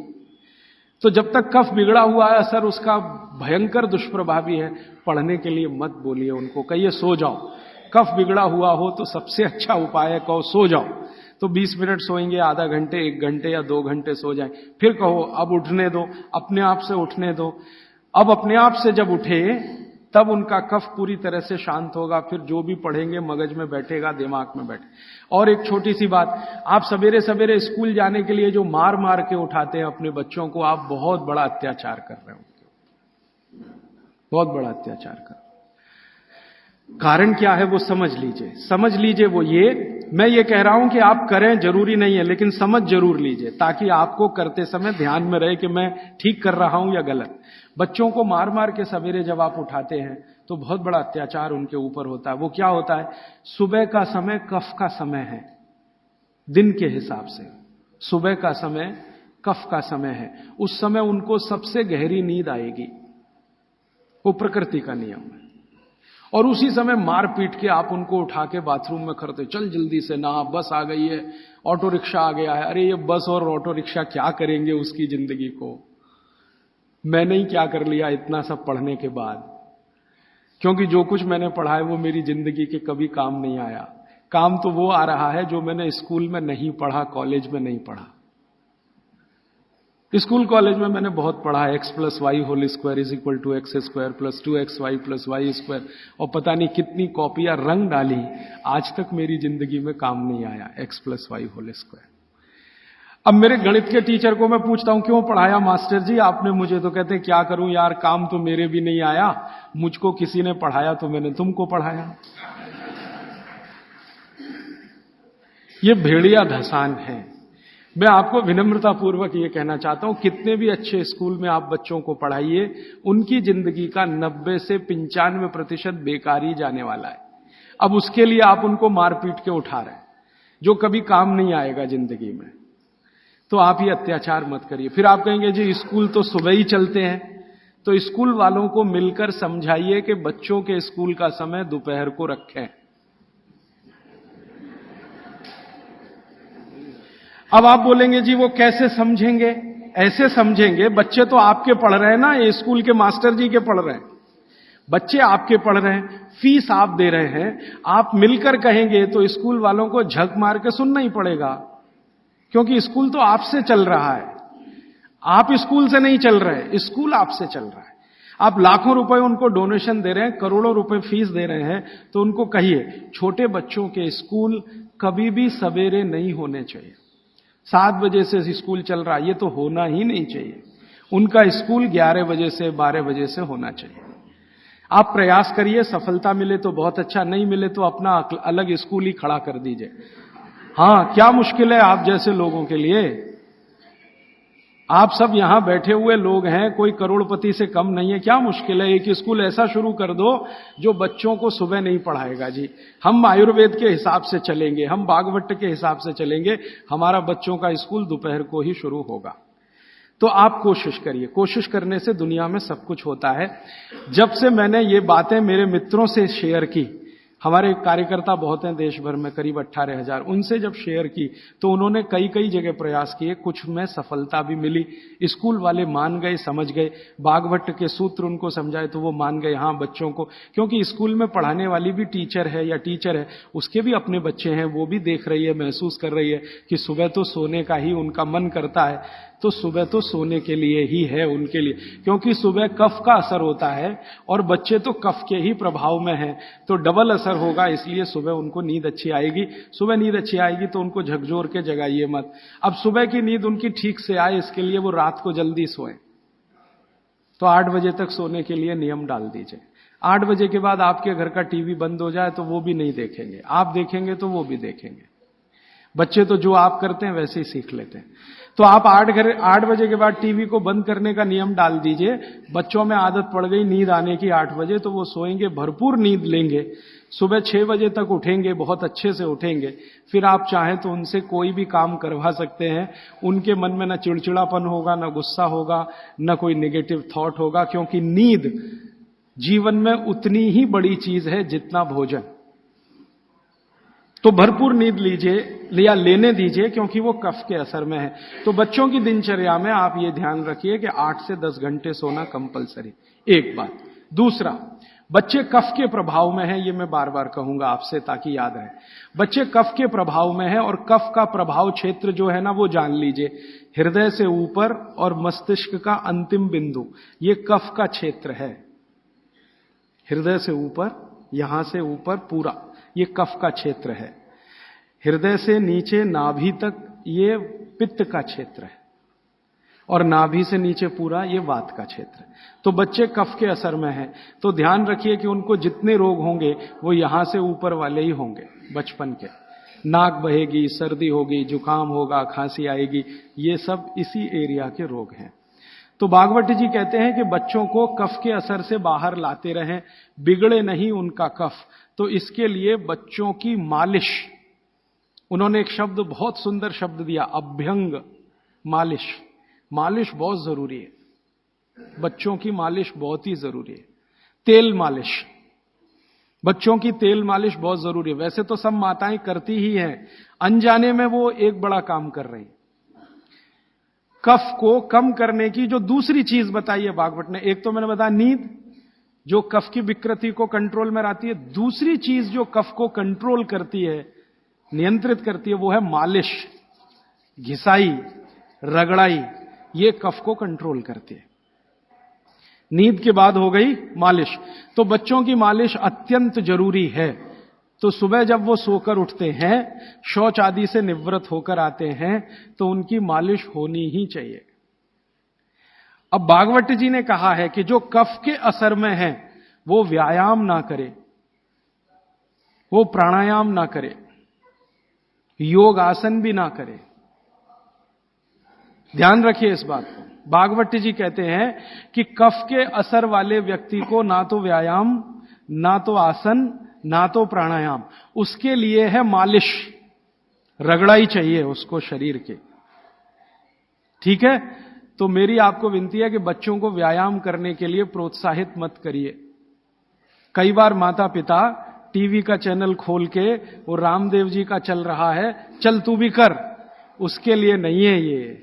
तो जब तक कफ बिगड़ा हुआ है, असर उसका भयंकर दुष्प्रभावी है। पढ़ने के लिए मत बोलिए उनको, कहिए सो जाओ। कफ बिगड़ा हुआ हो तो सबसे अच्छा उपाय है कहो सो जाओ। तो 20 मिनट सोएंगे, आधा घंटे, 1 घंटे या 2 घंटे सो जाएं। फिर कहो अब उठने दो, अपने आप से उठने दो। अब अपने आप से जब उठे तब उनका कफ पूरी तरह से शांत होगा, फिर जो भी पढ़ेंगे मगज में बैठेगा, दिमाग में बैठे। और एक छोटी सी बात, आप सवेरे सवेरे स्कूल जाने के लिए जो मार मार के उठाते हैं अपने बच्चों को, आप बहुत बड़ा अत्याचार कर रहे हो, बहुत बड़ा अत्याचार कर रहे हो। कारण क्या है वो समझ लीजिए। वो ये, मैं ये कह रहा हूं कि आप करें जरूरी नहीं है, लेकिन समझ जरूर लीजिए, ताकि आपको करते समय ध्यान में रहे कि मैं ठीक कर रहा हूं या गलत। बच्चों को मार मार के सवेरे जब आप उठाते हैं तो बहुत बड़ा अत्याचार उनके ऊपर होता है। वो क्या होता है, सुबह का समय कफ का समय है, दिन के हिसाब से सुबह का समय कफ का समय है। उस समय उनको सबसे गहरी नींद आएगी, वो प्रकृति का नियम है। और उसी समय मार पीट के आप उनको उठा के बाथरूम में करते, चल जल्दी से नहा, बस आ गई है, ऑटो रिक्शा आ गया है। अरे ये बस और ऑटो रिक्शा क्या करेंगे उसकी जिंदगी को। मैंने ही क्या कर लिया इतना सब पढ़ने के बाद, क्योंकि जो कुछ मैंने पढ़ा है वो मेरी जिंदगी के कभी काम नहीं आया। काम तो वो आ रहा है जो मैंने स्कूल में नहीं पढ़ा, कॉलेज में नहीं पढ़ा। स्कूल कॉलेज में मैंने बहुत पढ़ा, x+y² = x² + 2xy + y², और पता नहीं कितनी कॉपियां रंग डाली, आज तक मेरी जिंदगी में काम नहीं आया x+y²। अब मेरे गणित के टीचर को मैं पूछता हूं क्यों पढ़ाया मास्टर जी आपने मुझे, तो कहते हैं क्या करूं यार, काम तो मेरे भी नहीं आया, मुझको किसी ने पढ़ाया तो मैंने तुमको पढ़ाया। ये भेड़िया धसान है। मैं आपको विनम्रतापूर्वक ये कहना चाहता हूं, कितने भी अच्छे स्कूल में आप बच्चों को पढ़ाइए, उनकी जिंदगी का 90 से 95% बेकार ही जाने वाला है। अब उसके लिए आप उनको मार पीट के उठा रहे हैं, जो कभी काम नहीं आएगा जिंदगी में। तो आप ये अत्याचार मत करिए। फिर आप कहेंगे जी स्कूल तो सुबह ही चलते हैं, तो स्कूल वालों को मिलकर समझाइए कि बच्चों के स्कूल का समय दोपहर को रखें। अब आप बोलेंगे जी वो कैसे समझेंगे, ऐसे समझेंगे, बच्चे तो आपके पढ़ रहे हैं ना, ये स्कूल के मास्टर जी के पढ़ रहे हैं, बच्चे आपके पढ़ रहे हैं, फीस आप दे रहे हैं। आप मिलकर कहेंगे तो स्कूल वालों को झक मार के सुनना ही पड़ेगा, क्योंकि स्कूल तो आपसे चल रहा है, आप स्कूल से नहीं चल रहे, स्कूल आपसे चल रहा है। आप लाखों रुपए उनको डोनेशन दे रहे हैं, करोड़ों रुपए फीस दे रहे हैं, तो उनको कहिए छोटे बच्चों के स्कूल कभी भी सवेरे नहीं होने चाहिए। 7 बजे से स्कूल चल रहा है, ये तो होना ही नहीं चाहिए। उनका स्कूल 11 बजे से 12 बजे से होना चाहिए। आप प्रयास करिए, सफलता मिले तो बहुत अच्छा, नहीं मिले तो अपना अलग स्कूल ही खड़ा कर दीजिए। हाँ, क्या मुश्किल है आप जैसे लोगों के लिए। आप सब यहां बैठे हुए लोग हैं, कोई करोड़पति से कम नहीं है, क्या मुश्किल है। एक स्कूल ऐसा शुरू कर दो जो बच्चों को सुबह नहीं पढ़ाएगा जी। हम आयुर्वेद के हिसाब से चलेंगे, हम बागवट के हिसाब से चलेंगे, हमारा बच्चों का स्कूल दोपहर को ही शुरू होगा। तो आप कोशिश करिए, कोशिश करने से दुनिया में सब कुछ होता है। जब से मैंने ये बातें मेरे मित्रों से शेयर की, हमारे कार्यकर्ता बहुत हैं देश भर में, करीब 18,000। उनसे जब शेयर की तो उन्होंने कई कई जगह प्रयास किए, कुछ में सफलता भी मिली। स्कूल वाले मान गए, समझ गए, बागभट्ट के सूत्र उनको समझाए तो वो मान गए। हाँ, बच्चों को, क्योंकि स्कूल में पढ़ाने वाली भी टीचर है या टीचर है, उसके भी अपने बच्चे हैं, वो भी देख रही है, महसूस कर रही है कि सुबह तो सोने का ही उनका मन करता है, तो सुबह तो सोने के लिए ही है उनके लिए, क्योंकि सुबह कफ का असर होता है और बच्चे तो कफ के ही प्रभाव में हैं, तो डबल असर होगा, इसलिए सुबह उनको नींद अच्छी आएगी। सुबह नींद अच्छी आएगी तो उनको झकझोर के जगाइए मत। अब सुबह की नींद उनकी ठीक से आए, इसके लिए वो रात को जल्दी सोए, तो 8 बजे तक सोने के लिए नियम डाल दीजिए। 8 बजे के बाद आपके घर का टीवी बंद हो जाए तो वो भी नहीं देखेंगे, आप देखेंगे तो वो भी देखेंगे। बच्चे तो जो आप करते हैं वैसे ही सीख लेते हैं। तो आप 8 बजे के बाद टीवी को बंद करने का नियम डाल दीजिए। बच्चों में आदत पड़ गई नींद आने की 8 बजे, तो वो सोएंगे, भरपूर नींद लेंगे, सुबह 6 बजे तक उठेंगे, बहुत अच्छे से उठेंगे। फिर आप चाहें तो उनसे कोई भी काम करवा सकते हैं, उनके मन में न चिड़चिड़ापन होगा, न गुस्सा होगा, न कोई नेगेटिव थॉट होगा, क्योंकि नींद जीवन में उतनी ही बड़ी चीज है जितना भोजन। तो भरपूर नींद लीजिए या लेने दीजिए, क्योंकि वो कफ के असर में है। तो बच्चों की दिनचर्या में आप ये ध्यान रखिए कि 8 से 10 घंटे सोना कंपलसरी, एक बात। दूसरा, बच्चे कफ के प्रभाव में हैं, ये मैं बार बार कहूंगा आपसे ताकि याद रहे। बच्चे कफ के प्रभाव में हैं और कफ का प्रभाव क्षेत्र जो है ना वो जान लीजिए, हृदय से ऊपर और मस्तिष्क का अंतिम बिंदु, ये कफ का क्षेत्र है। हृदय से ऊपर, यहां से ऊपर पूरा ये कफ का क्षेत्र है। हृदय से नीचे नाभि तक ये पित्त का क्षेत्र है और नाभि से नीचे पूरा ये वात का क्षेत्र है। तो बच्चे कफ के असर में हैं, तो ध्यान रखिए कि उनको जितने रोग होंगे वो यहां से ऊपर वाले ही होंगे बचपन के। नाक बहेगी, सर्दी होगी, जुकाम होगा, खांसी आएगी, ये सब इसी एरिया के रोग हैं। तो भागवत जी कहते हैं कि बच्चों को कफ के असर से बाहर लाते रहें, बिगड़े नहीं उनका कफ। तो इसके लिए बच्चों की मालिश, उन्होंने एक शब्द, बहुत सुंदर शब्द दिया, अभ्यंग मालिश। मालिश बहुत जरूरी है, बच्चों की मालिश बहुत ही जरूरी है। तेल मालिश, बच्चों की तेल मालिश बहुत जरूरी है। वैसे तो सब माताएं करती ही हैं, अनजाने में वो एक बड़ा काम कर रही। कफ को कम करने की जो दूसरी चीज बताई है भागवत ने, एक तो मैंने बताया नींद, जो कफ की विकृति को कंट्रोल में लाती है। दूसरी चीज जो कफ को कंट्रोल करती है, नियंत्रित करती है, वो है मालिश, घिसाई, रगड़ाई, ये कफ को कंट्रोल करती है। नींद के बाद हो गई मालिश, तो बच्चों की मालिश अत्यंत जरूरी है। तो सुबह जब वो सोकर उठते हैं, शौच आदि से निवृत्त होकर आते हैं, तो उनकी मालिश होनी ही चाहिए। अब भागवत जी ने कहा है कि जो कफ के असर में है वो व्यायाम ना करे, वो प्राणायाम ना करे, योग आसन भी ना करे। ध्यान रखिए इस बात को। भागवत जी कहते हैं कि कफ के असर वाले व्यक्ति को ना तो व्यायाम, ना तो आसन, ना तो प्राणायाम, उसके लिए है मालिश, रगड़ाई चाहिए उसको शरीर के। ठीक है, तो मेरी आपको विनती है कि बच्चों को व्यायाम करने के लिए प्रोत्साहित मत करिए। कई बार माता पिता टीवी का चैनल खोल के वो रामदेव जी का चल रहा है, चल तू भी कर, उसके लिए नहीं है ये।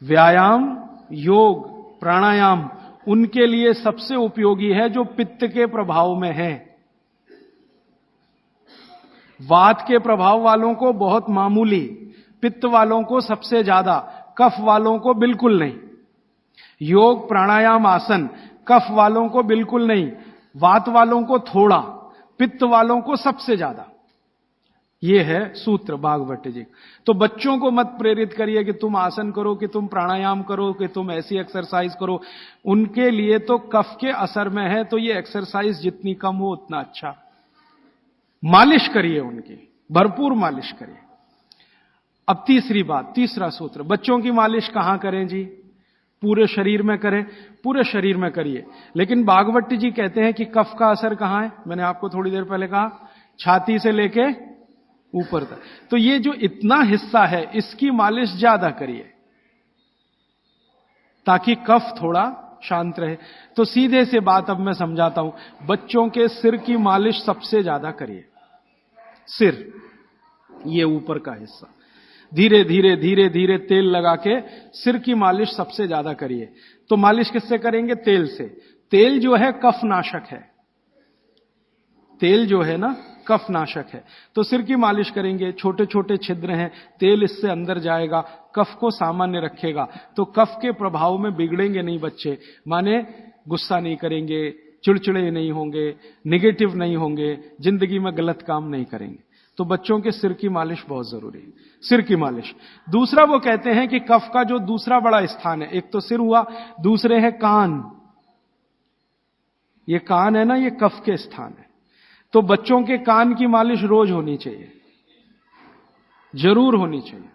व्यायाम, योग, प्राणायाम उनके लिए सबसे उपयोगी है जो पित्त के प्रभाव में है। वात के प्रभाव वालों को बहुत मामूली, पित्त वालों को सबसे ज्यादा, कफ वालों को बिल्कुल नहीं। योग, प्राणायाम, आसन कफ वालों को बिल्कुल नहीं, वात वालों को थोड़ा, पित्त वालों को सबसे ज्यादा। यह है सूत्र भागवत जी। तो बच्चों को मत प्रेरित करिए कि तुम आसन करो, कि तुम प्राणायाम करो, कि तुम ऐसी एक्सरसाइज करो। उनके लिए तो कफ के असर में है, तो ये एक्सरसाइज जितनी कम हो उतना अच्छा। मालिश करिए उनकी, भरपूर मालिश करिए। अब तीसरी बात, तीसरा सूत्र, बच्चों की मालिश कहां करें जी? पूरे शरीर में करें, पूरे शरीर में करिए। लेकिन भागवत जी कहते हैं कि कफ का असर कहां है? मैंने आपको थोड़ी देर पहले कहा, छाती से लेके ऊपर तक। तो ये जो इतना हिस्सा है इसकी मालिश ज्यादा करिए, ताकि कफ थोड़ा शांत रहे। तो सीधे से बात अब मैं समझाता हूं, बच्चों के सिर की मालिश सबसे ज्यादा करिए। सिर, ये ऊपर का हिस्सा, धीरे धीरे धीरे धीरे तेल लगा के सिर की मालिश सबसे ज्यादा करिए। तो मालिश किससे करेंगे? तेल से। तेल जो है कफनाशक है, तेल जो है ना कफनाशक है। तो सिर की मालिश करेंगे, छोटे छोटे छिद्र हैं, तेल इससे अंदर जाएगा, कफ को सामान्य रखेगा। तो कफ के प्रभाव में बिगड़ेंगे नहीं बच्चे, माने गुस्सा नहीं करेंगे, चिड़चिड़े नहीं होंगे, निगेटिव नहीं होंगे, जिंदगी में गलत काम नहीं करेंगे। तो बच्चों के सिर की मालिश बहुत जरूरी है, सिर की मालिश। दूसरा, वो कहते हैं कि कफ का जो दूसरा बड़ा स्थान है, एक तो सिर हुआ, दूसरे है कान। ये कान है ना, ये कफ के स्थान है। तो बच्चों के कान की मालिश रोज होनी चाहिए, जरूर होनी चाहिए।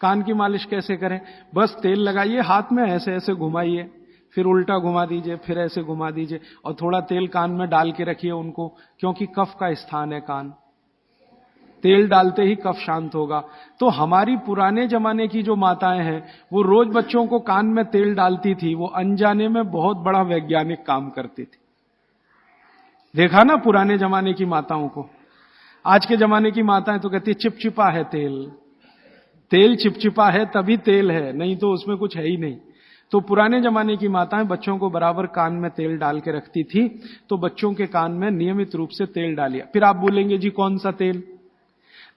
कान की मालिश कैसे करें? बस तेल लगाइए, हाथ में ऐसे ऐसे घुमाइए, फिर उल्टा घुमा दीजिए, फिर ऐसे घुमा दीजिए, और थोड़ा तेल कान में डाल के रखिए उनको, क्योंकि कफ का स्थान है कान। तेल डालते ही कफ शांत होगा। तो हमारी पुराने जमाने की जो माताएं हैं, वो रोज बच्चों को कान में तेल डालती थी, वो अनजाने में बहुत बड़ा वैज्ञानिक काम करती थी। देखा ना पुराने जमाने की माताओं को। आज के जमाने की माताएं तो कहती चिपचिपा है तेल, तेल चिपचिपा है तभी तेल है, नहीं तो उसमें कुछ है ही नहीं। तो पुराने जमाने की माताएं बच्चों को बराबर कान में तेल डाल के रखती थी। तो बच्चों के कान में नियमित रूप से तेल डालिए। फिर आप बोलेंगे जी कौन सा तेल?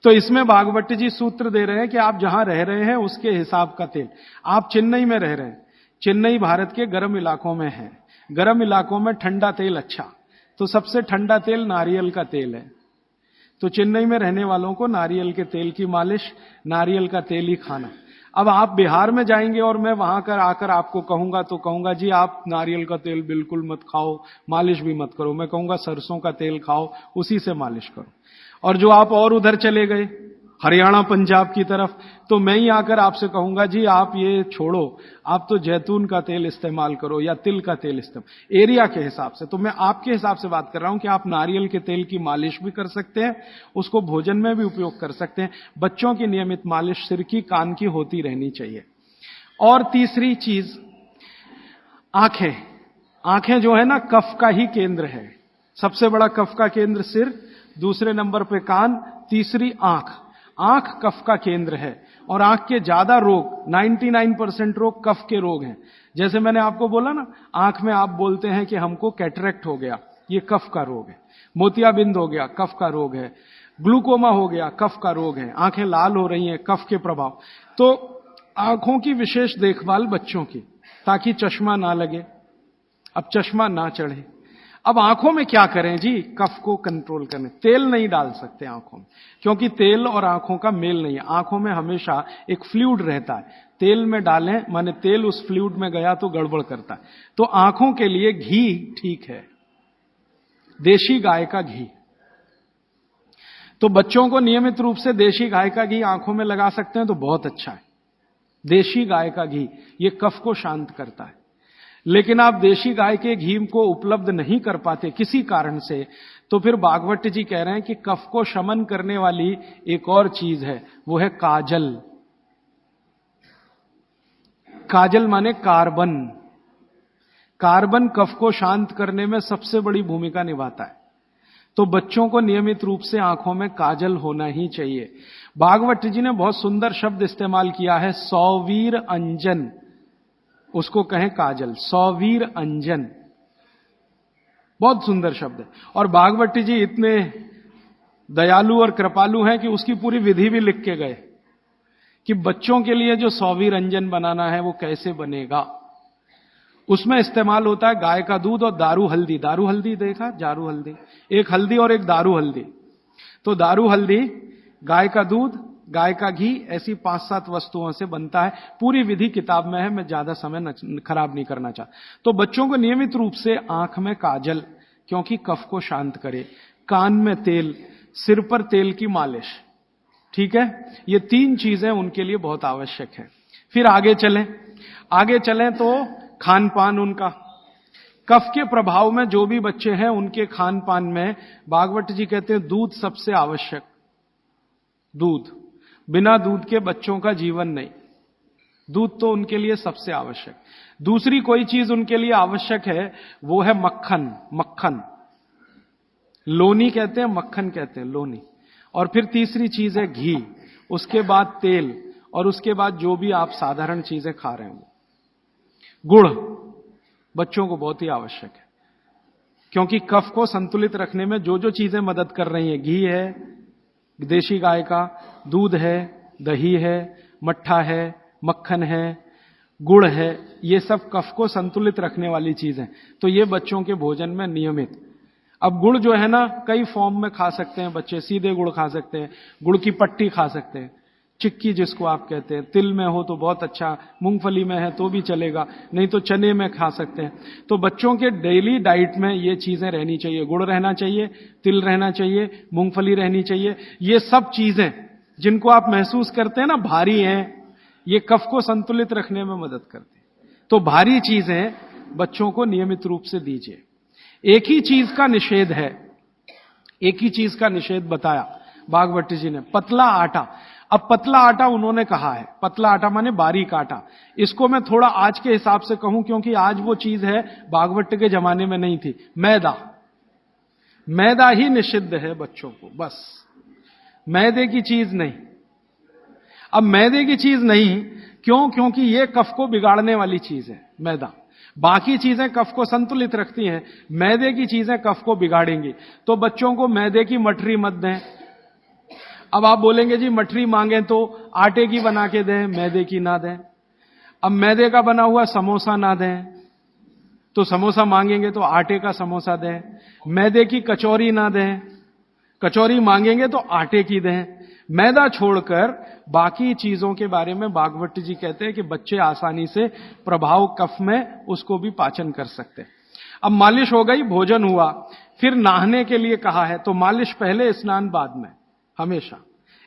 तो इसमें भागवत जी सूत्र दे रहे हैं कि आप जहां रह रहे हैं उसके हिसाब का तेल। आप चेन्नई में रह रहे हैं, चेन्नई भारत के गर्म इलाकों में है, गर्म इलाकों में ठंडा तेल अच्छा, तो सबसे ठंडा तेल नारियल का तेल है। तो चेन्नई में रहने वालों को नारियल के तेल की मालिश, नारियल का तेल ही खाना। अब आप बिहार में जाएंगे और मैं वहां कर आकर आपको कहूंगा, तो कहूंगा जी आप नारियल का तेल बिल्कुल मत खाओ, मालिश भी मत करो। मैं कहूंगा सरसों का तेल खाओ, उसी से मालिश करो। और जो आप और उधर चले गए हरियाणा पंजाब की तरफ, तो मैं ही आकर आपसे कहूंगा जी आप ये छोड़ो, आप तो जैतून का तेल इस्तेमाल करो या तिल का तेल इस्तेमाल, एरिया के हिसाब से। तो मैं आपके हिसाब से बात कर रहा हूं कि आप नारियल के तेल की मालिश भी कर सकते हैं, उसको भोजन में भी उपयोग कर सकते हैं। बच्चों की नियमित मालिश सिर की, कान की होती रहनी चाहिए। और तीसरी चीज, आंखें। आंखें जो है ना कफ का ही केंद्र है। सबसे बड़ा कफ का केंद्र सिर, दूसरे नंबर पे कान, तीसरी आंख। आंख कफ का केंद्र है, और आंख के ज्यादा रोग, 99% रोग कफ के रोग हैं। जैसे मैंने आपको बोला ना, आंख में आप बोलते हैं कि हमको कैटरेक्ट हो गया, ये कफ का रोग है। मोतियाबिंद हो गया, कफ का रोग है। ग्लूकोमा हो गया, कफ का रोग है। आंखें लाल हो रही हैं, कफ के प्रभाव। तो आंखों की विशेष देखभाल बच्चों की, ताकि चश्मा ना लगे, अब चश्मा ना चढ़े। अब आंखों में क्या करें जी? कफ को कंट्रोल करने, तेल नहीं डाल सकते आंखों में, क्योंकि तेल और आंखों का मेल नहीं है। आंखों में हमेशा एक फ्लूइड रहता है, तेल में डालें माने तेल उस फ्लूइड में गया तो गड़बड़ करता है। तो आंखों के लिए घी ठीक है, देशी गाय का घी। तो बच्चों को नियमित रूप से देशी गाय का घी आंखों में लगा सकते हैं तो बहुत अच्छा है। देशी गाय का घी ये कफ को शांत करता है। लेकिन आप देशी गाय के घी को उपलब्ध नहीं कर पाते किसी कारण से, तो फिर भागवत जी कह रहे हैं कि कफ को शमन करने वाली एक और चीज है, वो है काजल। काजल माने कार्बन। कार्बन कफ को शांत करने में सबसे बड़ी भूमिका निभाता है। तो बच्चों को नियमित रूप से आंखों में काजल होना ही चाहिए। भागवत जी ने बहुत सुंदर शब्द इस्तेमाल किया है, सौवीर अंजन, उसको कहें काजल, सौवीर अंजन, बहुत सुंदर शब्द है। और भागवत जी इतने दयालु और कृपालु हैं कि उसकी पूरी विधि भी लिख के गए कि बच्चों के लिए जो सौवीर अंजन बनाना है वो कैसे बनेगा। उसमें इस्तेमाल होता है गाय का दूध और दारू हल्दी। दारू हल्दी देखा? जारू हल्दी, एक हल्दी और एक दारू हल्दी। तो दारू हल्दी, गाय का दूध, गाय का घी, ऐसी 5-7 वस्तुओं से बनता है। पूरी विधि किताब में है, मैं ज्यादा समय खराब नहीं करना चाहता। तो बच्चों को नियमित रूप से आंख में काजल, क्योंकि कफ को शांत करे, कान में तेल, सिर पर तेल की मालिश, ठीक है? ये 3 चीजें उनके लिए बहुत आवश्यक है। फिर आगे चलें तो खान पान उनका, कफ के प्रभाव में जो भी बच्चे हैं उनके खान पान में भागवत जी कहते हैं दूध सबसे आवश्यक। दूध, बिना दूध के बच्चों का जीवन नहीं। दूध तो उनके लिए सबसे आवश्यक। दूसरी कोई चीज उनके लिए आवश्यक है, वो है मक्खन। मक्खन, लोनी कहते हैं, मक्खन कहते हैं, लोनी। और फिर तीसरी चीज है घी, उसके बाद तेल, और उसके बाद जो भी आप साधारण चीजें खा रहे हो। गुड़ बच्चों को बहुत ही आवश्यक है, क्योंकि कफ को संतुलित रखने में जो जो चीजें मदद कर रही हैं, घी है देशी गाय का, दूध है, दही है, मट्ठा है, मक्खन है, गुड़ है, ये सब कफ को संतुलित रखने वाली चीजें। तो ये बच्चों के भोजन में नियमित। अब गुड़ जो है ना, कई फॉर्म में खा सकते हैं बच्चे। सीधे गुड़ खा सकते हैं, गुड़ की पट्टी खा सकते हैं, चिक्की जिसको आप कहते हैं, तिल में हो तो बहुत अच्छा, मूंगफली में है तो भी चलेगा, नहीं तो चने में खा सकते हैं। तो बच्चों के डेली डाइट में ये चीजें रहनी चाहिए। गुड़ रहना चाहिए, तिल रहना चाहिए, मूंगफली रहनी चाहिए। ये सब चीजें जिनको आप महसूस करते हैं ना भारी हैं, ये कफ को संतुलित रखने में मदद करती हैं। तो भारी चीजें बच्चों को नियमित रूप से दीजिए। एक ही चीज का निषेध है, एक ही चीज का निषेध बताया भागवत जी ने, पतला आटा। अब पतला आटा उन्होंने कहा है, पतला आटा माने बारीक आटा। इसको मैं थोड़ा आज के हिसाब से कहूं, क्योंकि आज वो चीज है भागवत के जमाने में नहीं थी। मैदा, मैदा ही निषिद्ध है बच्चों को, बस मैदे की चीज नहीं। अब मैदे की चीज नहीं क्यों? क्योंकि ये कफ को बिगाड़ने वाली चीज है मैदा। बाकी चीजें कफ को संतुलित रखती हैं, मैदे की चीजें कफ को बिगाड़ेंगी। तो बच्चों को मैदे की मठरी मत दें। अब आप बोलेंगे जी मठरी मांगे तो आटे की बना के दें, मैदे की ना दें। अब मैदे का बना हुआ समोसा ना दें, तो समोसा मांगेंगे तो आटे का समोसा दें। मैदे की कचौरी ना दें, कचौरी मांगेंगे तो आटे की दें। मैदा छोड़कर बाकी चीजों के बारे में भागवत जी कहते हैं कि बच्चे आसानी से प्रभाव कफ में उसको भी पाचन कर सकते हैं। अब मालिश हो गई, भोजन हुआ, फिर नहाने के लिए कहा है, तो मालिश पहले, स्नान बाद में। हमेशा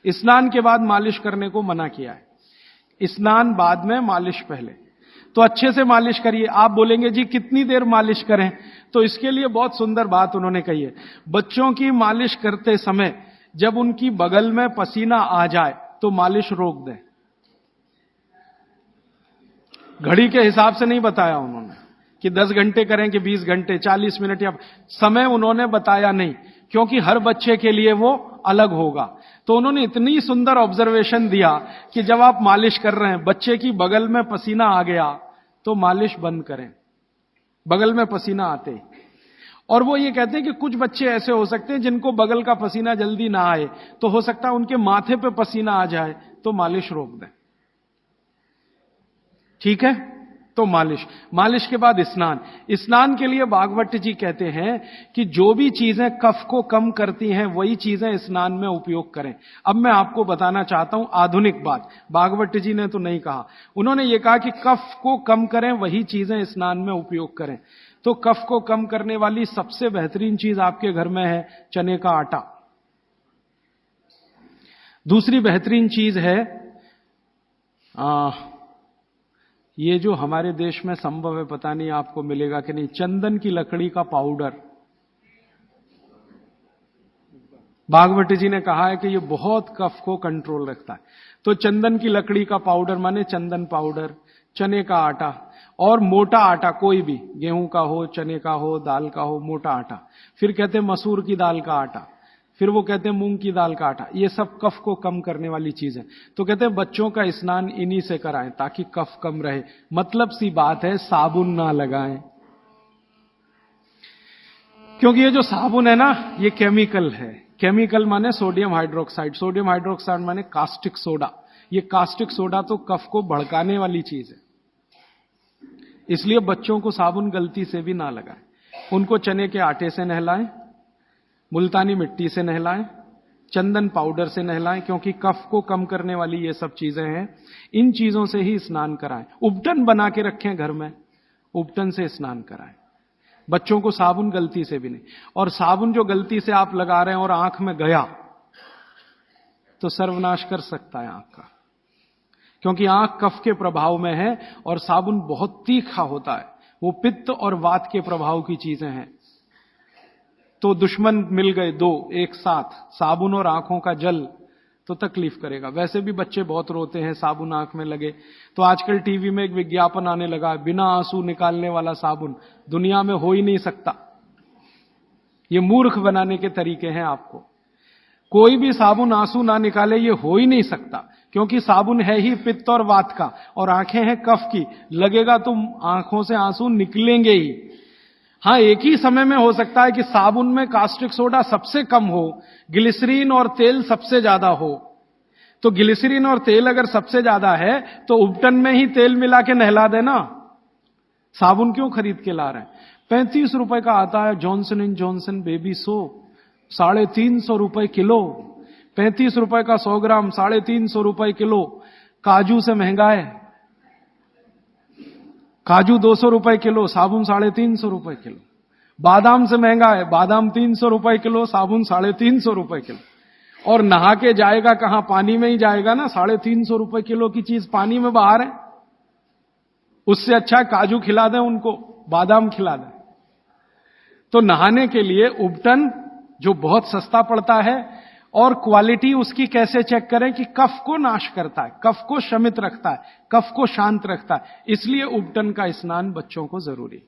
स्नान के बाद मालिश करने को मना किया है, स्नान बाद में, मालिश पहले। तो अच्छे से मालिश करिए। आप बोलेंगे जी कितनी देर मालिश करें? तो इसके लिए बहुत सुंदर बात उन्होंने कही है। बच्चों की मालिश करते समय जब उनकी बगल में पसीना आ जाए तो मालिश रोक दें। घड़ी के हिसाब से नहीं बताया उन्होंने कि 10 घंटे करें कि 20 घंटे, 40 मिनट, या समय उन्होंने बताया नहीं, क्योंकि हर बच्चे के लिए वो अलग होगा। तो उन्होंने इतनी सुंदर ऑब्जर्वेशन दिया कि जब आप मालिश कर रहे हैं, बच्चे की बगल में पसीना आ गया तो मालिश बंद करें, बगल में पसीना आते ही। और वो ये कहते हैं कि कुछ बच्चे ऐसे हो सकते हैं जिनको बगल का पसीना जल्दी ना आए, तो हो सकता है उनके माथे पे पसीना आ जाए, तो मालिश रोक दें। ठीक है? तो मालिश के बाद स्नान। स्नान के लिए भागवत जी कहते हैं कि जो भी चीजें कफ को कम करती हैं वही चीजें स्नान में उपयोग करें। अब मैं आपको बताना चाहता हूं आधुनिक बात, भागवत जी ने तो नहीं कहा। उन्होंने ये कहा कि कफ को कम करें वही चीजें स्नान में उपयोग करें। तो कफ को कम करने वाली सबसे बेहतरीन चीज आपके घर में है चने का आटा। दूसरी बेहतरीन चीज है ये जो हमारे देश में संभव है, पता नहीं आपको मिलेगा कि नहीं, चंदन की लकड़ी का पाउडर। भागवत जी ने कहा है कि ये बहुत कफ को कंट्रोल रखता है। तो चंदन की लकड़ी का पाउडर माने चंदन पाउडर, चने का आटा, और मोटा आटा कोई भी, गेहूं का हो, चने का हो, दाल का हो, मोटा आटा। फिर कहते हैं मसूर की दाल का आटा, फिर वो कहते हैं मूंग की दाल का आटा। ये सब कफ को कम करने वाली चीज है। तो कहते हैं बच्चों का स्नान इन्हीं से कराएं ताकि कफ कम रहे। मतलब सी बात है, साबुन ना लगाएं, क्योंकि ये जो साबुन है ना, ये केमिकल है। केमिकल माने सोडियम हाइड्रोक्साइड, सोडियम हाइड्रोक्साइड माने कास्टिक सोडा। ये कास्टिक सोडा तो कफ को भड़काने वाली चीज है। इसलिए बच्चों को साबुन गलती से भी ना लगाएं। उनको चने के आटे से नहलाएं, मुल्तानी मिट्टी से नहलाएं, चंदन पाउडर से नहलाएं, क्योंकि कफ को कम करने वाली ये सब चीजें हैं। इन चीजों से ही स्नान कराएं। उपटन बना के रखें घर में, उपटन से स्नान कराएं बच्चों को, साबुन गलती से भी नहीं। और साबुन जो गलती से आप लगा रहे हैं और आंख में गया तो सर्वनाश कर सकता है आंख का, क्योंकि आंख कफ के प्रभाव में है और साबुन बहुत तीखा होता है। वो पित्त और वात के प्रभाव की चीजें हैं। तो दुश्मन मिल गए दो एक साथ, साबुन और आंखों का जल, तो तकलीफ करेगा। वैसे भी बच्चे बहुत रोते हैं, साबुन आंख में लगे, तो आजकल टीवी में एक विज्ञापन आने लगा, बिना आंसू निकालने वाला साबुन दुनिया में हो ही नहीं सकता। ये मूर्ख बनाने के तरीके हैं आपको। कोई भी साबुन आंसू ना निकाले, ये हो ही नहीं सकता, क्योंकि साबुन है ही पित्त और वात का, और आंखें हैं कफ की। लगेगा तो आंखों से आंसू निकलेंगे ही। हां, एक ही समय में हो सकता है कि साबुन में कास्टिक सोडा सबसे कम हो, ग्लिसरीन और तेल सबसे ज्यादा हो। तो ग्लिसरीन और तेल अगर सबसे ज्यादा है तो उबटन में ही तेल मिला के नहला देना। साबुन क्यों खरीद के ला रहे हैं? 35 रुपए का आता है Johnson and Johnson baby soap, 350 रुपए किलो। 35 रुपए का 100 ग्राम, 350 रुपए किलो। काजू से महंगा है, काजू 200 रुपए किलो, साबुन 350 रुपए किलो। बादाम से महंगा है, बादाम 300 रुपए किलो, साबुन 350 रुपए किलो। और नहा के जाएगा कहां? पानी में ही जाएगा ना। 350 रुपए किलो की चीज पानी में बाहर है। उससे अच्छा काजू खिला दें उनको, बादाम खिला दें। तो नहाने के लिए उबटन जो बहुत सस्ता पड़ता है, और क्वालिटी उसकी कैसे चेक करें कि कफ को नाश करता है, कफ को शमित रखता है, कफ को शांत रखता है, इसलिए उबटन का स्नान बच्चों को जरूरी।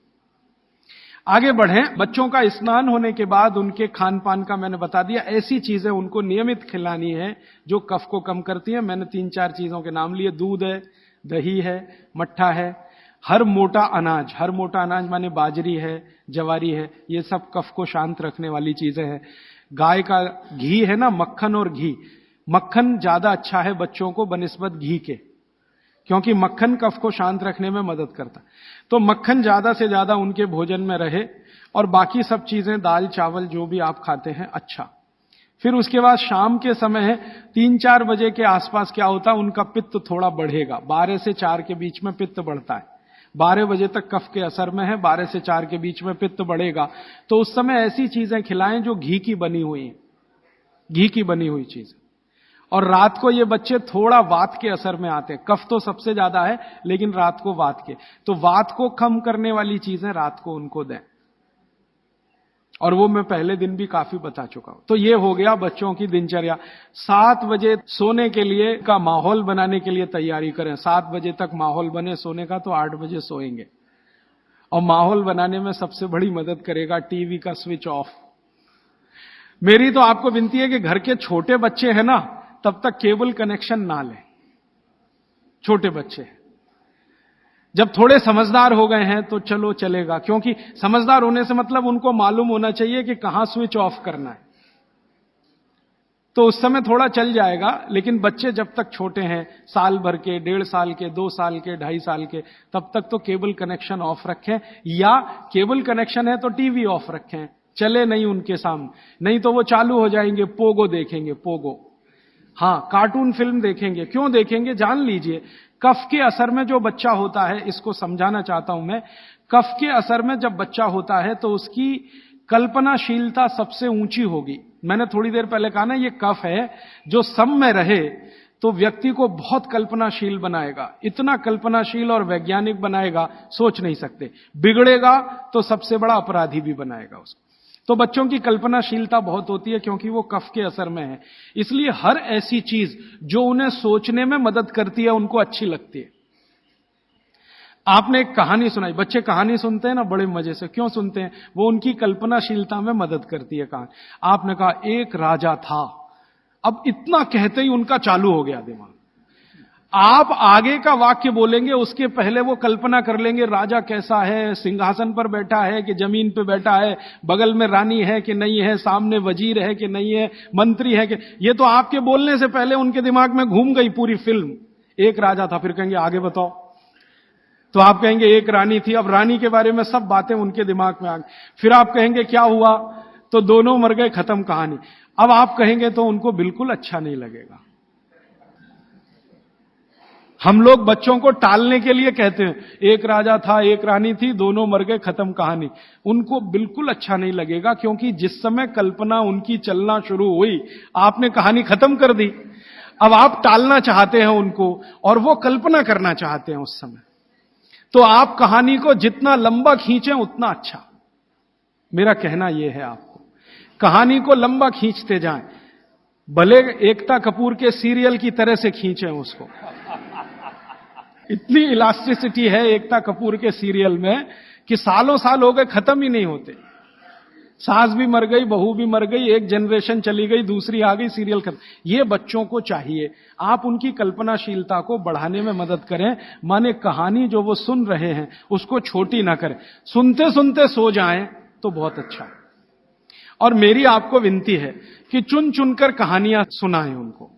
आगे बढ़ें। बच्चों का स्नान होने के बाद उनके खान पान का मैंने बता दिया। ऐसी चीजें उनको नियमित खिलानी है जो कफ को कम करती है। मैंने 3-4 चीजों के नाम लिए। दूध है, दही है, मट्ठा है, हर मोटा अनाज। हर मोटा अनाज माने बाजरी है, जवारी है, ये सब कफ को शांत रखने वाली चीजें हैं। गाय का घी है ना, मक्खन और घी। मक्खन ज्यादा अच्छा है बच्चों को बनिस्बत घी के, क्योंकि मक्खन कफ को शांत रखने में मदद करता है। तो मक्खन ज्यादा से ज्यादा उनके भोजन में रहे, और बाकी सब चीजें, दाल चावल जो भी आप खाते हैं, अच्छा। फिर उसके बाद शाम के समय है 3-4 बजे के आसपास क्या होता है, उनका पित्त थोड़ा बढ़ेगा। 12 से 4 के बीच में पित्त बढ़ता है। 12 बजे तक कफ के असर में है, 12 से 4 के बीच में पित्त बढ़ेगा। तो उस समय ऐसी चीजें खिलाएं जो घी की बनी हुई हैं, घी की बनी हुई चीज। और रात को ये बच्चे थोड़ा वात के असर में आते हैं। कफ तो सबसे ज्यादा है, लेकिन रात को वात के, तो वात को कम करने वाली चीजें रात को उनको दें। और वो मैं पहले दिन भी काफी बता चुका हूं। तो ये हो गया बच्चों की दिनचर्या। 7 बजे सोने के लिए का माहौल बनाने के लिए तैयारी करें। 7 बजे तक माहौल बने सोने का, तो 8 बजे सोएंगे। और माहौल बनाने में सबसे बड़ी मदद करेगा टीवी का स्विच ऑफ। मेरी तो आपको विनती है कि घर के छोटे बच्चे हैं ना, तब तक केबल कनेक्शन ना लें। छोटे बच्चे जब थोड़े समझदार हो गए हैं तो चलो चलेगा, क्योंकि समझदार होने से मतलब उनको मालूम होना चाहिए कि कहां स्विच ऑफ करना है। तो उस समय थोड़ा चल जाएगा। लेकिन बच्चे जब तक छोटे हैं, साल भर के, 1.5 साल के, 2 साल के, 2.5 साल के, तब तक तो केबल कनेक्शन ऑफ रखें, या केबल कनेक्शन है तो टीवी ऑफ रखें, चले नहीं उनके सामने। नहीं तो वो चालू हो जाएंगे, पोगो देखेंगे, पोगो। हां, कार्टून फिल्म देखेंगे। क्यों देखेंगे? जान लीजिए, कफ के असर में जो बच्चा होता है, इसको समझाना चाहता हूं मैं। कफ के असर में जब बच्चा होता है तो उसकी कल्पनाशीलता सबसे ऊंची होगी। मैंने थोड़ी देर पहले कहा ना, ये कफ है जो सम में रहे तो व्यक्ति को बहुत कल्पनाशील बनाएगा। इतना कल्पनाशील और वैज्ञानिक बनाएगा, सोच नहीं सकते। बिगड़ेगा तो सबसे बड़ा अपराधी भी बनाएगा उसको। तो बच्चों की कल्पनाशीलता बहुत होती है, क्योंकि वो कफ के असर में है। इसलिए हर ऐसी चीज जो उन्हें सोचने में मदद करती है, उनको अच्छी लगती है। आपने एक कहानी सुनाई, बच्चे कहानी सुनते हैं ना बड़े मजे से। क्यों सुनते हैं? वो उनकी कल्पनाशीलता में मदद करती है कहानी। आपने कहा एक राजा था, अब इतना कहते ही उनका चालू हो गया दिमाग। आप आगे का वाक्य बोलेंगे, उसके पहले वो कल्पना कर लेंगे राजा कैसा है, सिंहासन पर बैठा है कि जमीन पर बैठा है, बगल में रानी है कि नहीं है, सामने वजीर है कि नहीं है, मंत्री है कि। ये तो आपके बोलने से पहले उनके दिमाग में घूम गई पूरी फिल्म। एक राजा था, फिर कहेंगे आगे बताओ, तो आप कहेंगे एक रानी थी। अब रानी के बारे में सब बातें उनके दिमाग में आ गई। फिर आप कहेंगे क्या हुआ, तो दोनों मर गए, खत्म कहानी। अब आप कहेंगे तो उनको बिल्कुल अच्छा नहीं लगेगा। हम लोग बच्चों को टालने के लिए कहते हैं, एक राजा था, एक रानी थी, दोनों मर गए, खत्म कहानी। उनको बिल्कुल अच्छा नहीं लगेगा, क्योंकि जिस समय कल्पना उनकी चलना शुरू हुई, आपने कहानी खत्म कर दी। अब आप टालना चाहते हैं उनको, और वो कल्पना करना चाहते हैं उस समय। तो आप कहानी को जितना लंबा खींचें उतना अच्छा। मेरा कहना यह है आपको, कहानी को लंबा खींचते जाएं। भले एकता कपूर के सीरियल की तरह से खींचे उसको। इतनी इलास्टिसिटी है एकता कपूर के सीरियल में कि सालों साल हो गए, खत्म ही नहीं होते। सास भी मर गई, बहू भी मर गई, एक जनरेशन चली गई, दूसरी आ गई, सीरियल खत्म। ये बच्चों को चाहिए, आप उनकी कल्पनाशीलता को बढ़ाने में मदद करें। माने कहानी जो वो सुन रहे हैं उसको छोटी ना करें, सुनते सुनते सो जाएं तो बहुत अच्छा। और मेरी आपको विनती है कि चुन चुनकर कहानियां सुनाएं उनको।